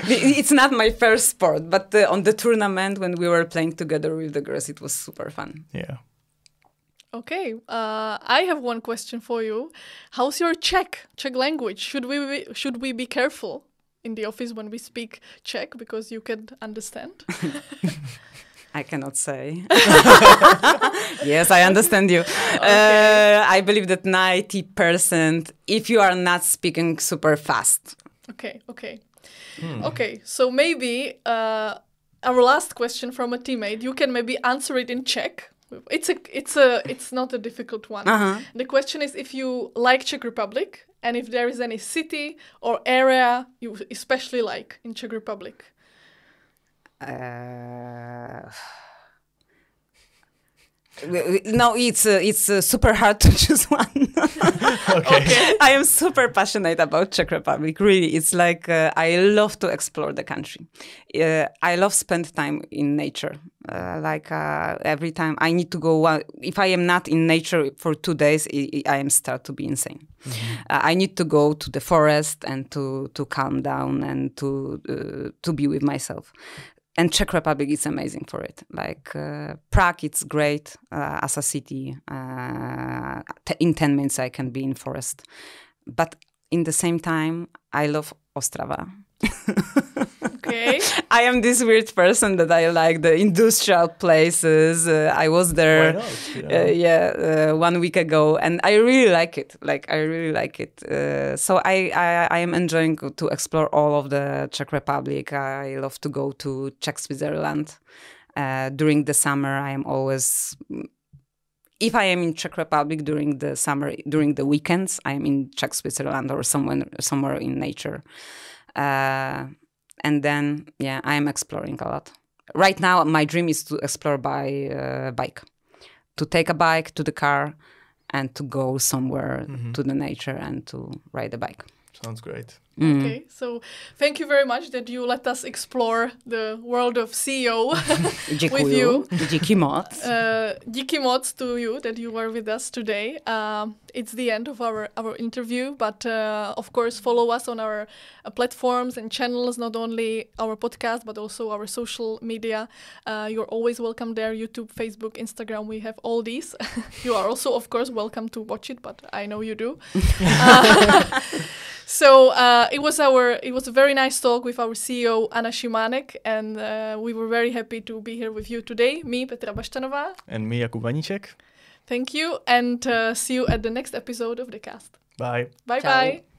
it's not my first sport. But on the tournament when we were playing together with the girls, it was super fun. Yeah. Okay, I have one question for you. How's your Czech language? Should we be careful in the office when we speak Czech because you can understand? I cannot say. Yes, I understand you. Okay. I believe that 90%, if you are not speaking super fast. Okay. Okay, so maybe our last question from a teammate, you can maybe answer it in Czech. It's not a difficult one. The question is if you like Czech Republic and if there is any city or area you especially like in Czech Republic. No, it's super hard to choose one. Okay. I am super passionate about Czech Republic. Really, it's like I love to explore the country. I love spend time in nature. Every time I need to go. If I am not in nature for 2 days, I am start to be insane. I need to go to the forest and to calm down and to be with myself. And Czech Republic is amazing for it. Like Prague, it's great as a city. In 10 minutes, I can be in forest. But in the same time, I love Ostrava. Okay. I am this weird person that I like the industrial places. I was there, Why not? 1 week ago, and I really like it. So I am enjoying to explore all of the Czech Republic. I love to go to Czech Switzerland. During the summer, I am always. If I am in Czech Republic during the summer, during the weekends, I am in Czech Switzerland or somewhere in nature. And then, I am exploring a lot. Right now, my dream is to explore by bike. To take a bike to the car and to go somewhere to the nature and to ride a bike. Sounds great. Okay, so thank you very much that you let us explore the world of CEO with you. Díky moc. Díky moc to you that you were with us today. It's the end of our interview, but of course follow us on our platforms and channels, not only our podcast, but also our social media. You're always welcome there, YouTube, Facebook, Instagram, we have all these. You are also, of course, welcome to watch it, but I know you do. So it was a very nice talk with our CEO Anna Szymanek, and we were very happy to be here with you today. Me, Petra Baštanová. And me, Jakub Vaníček. Thank you, and see you at the next episode of Decast. Bye. Bye Ciao. bye.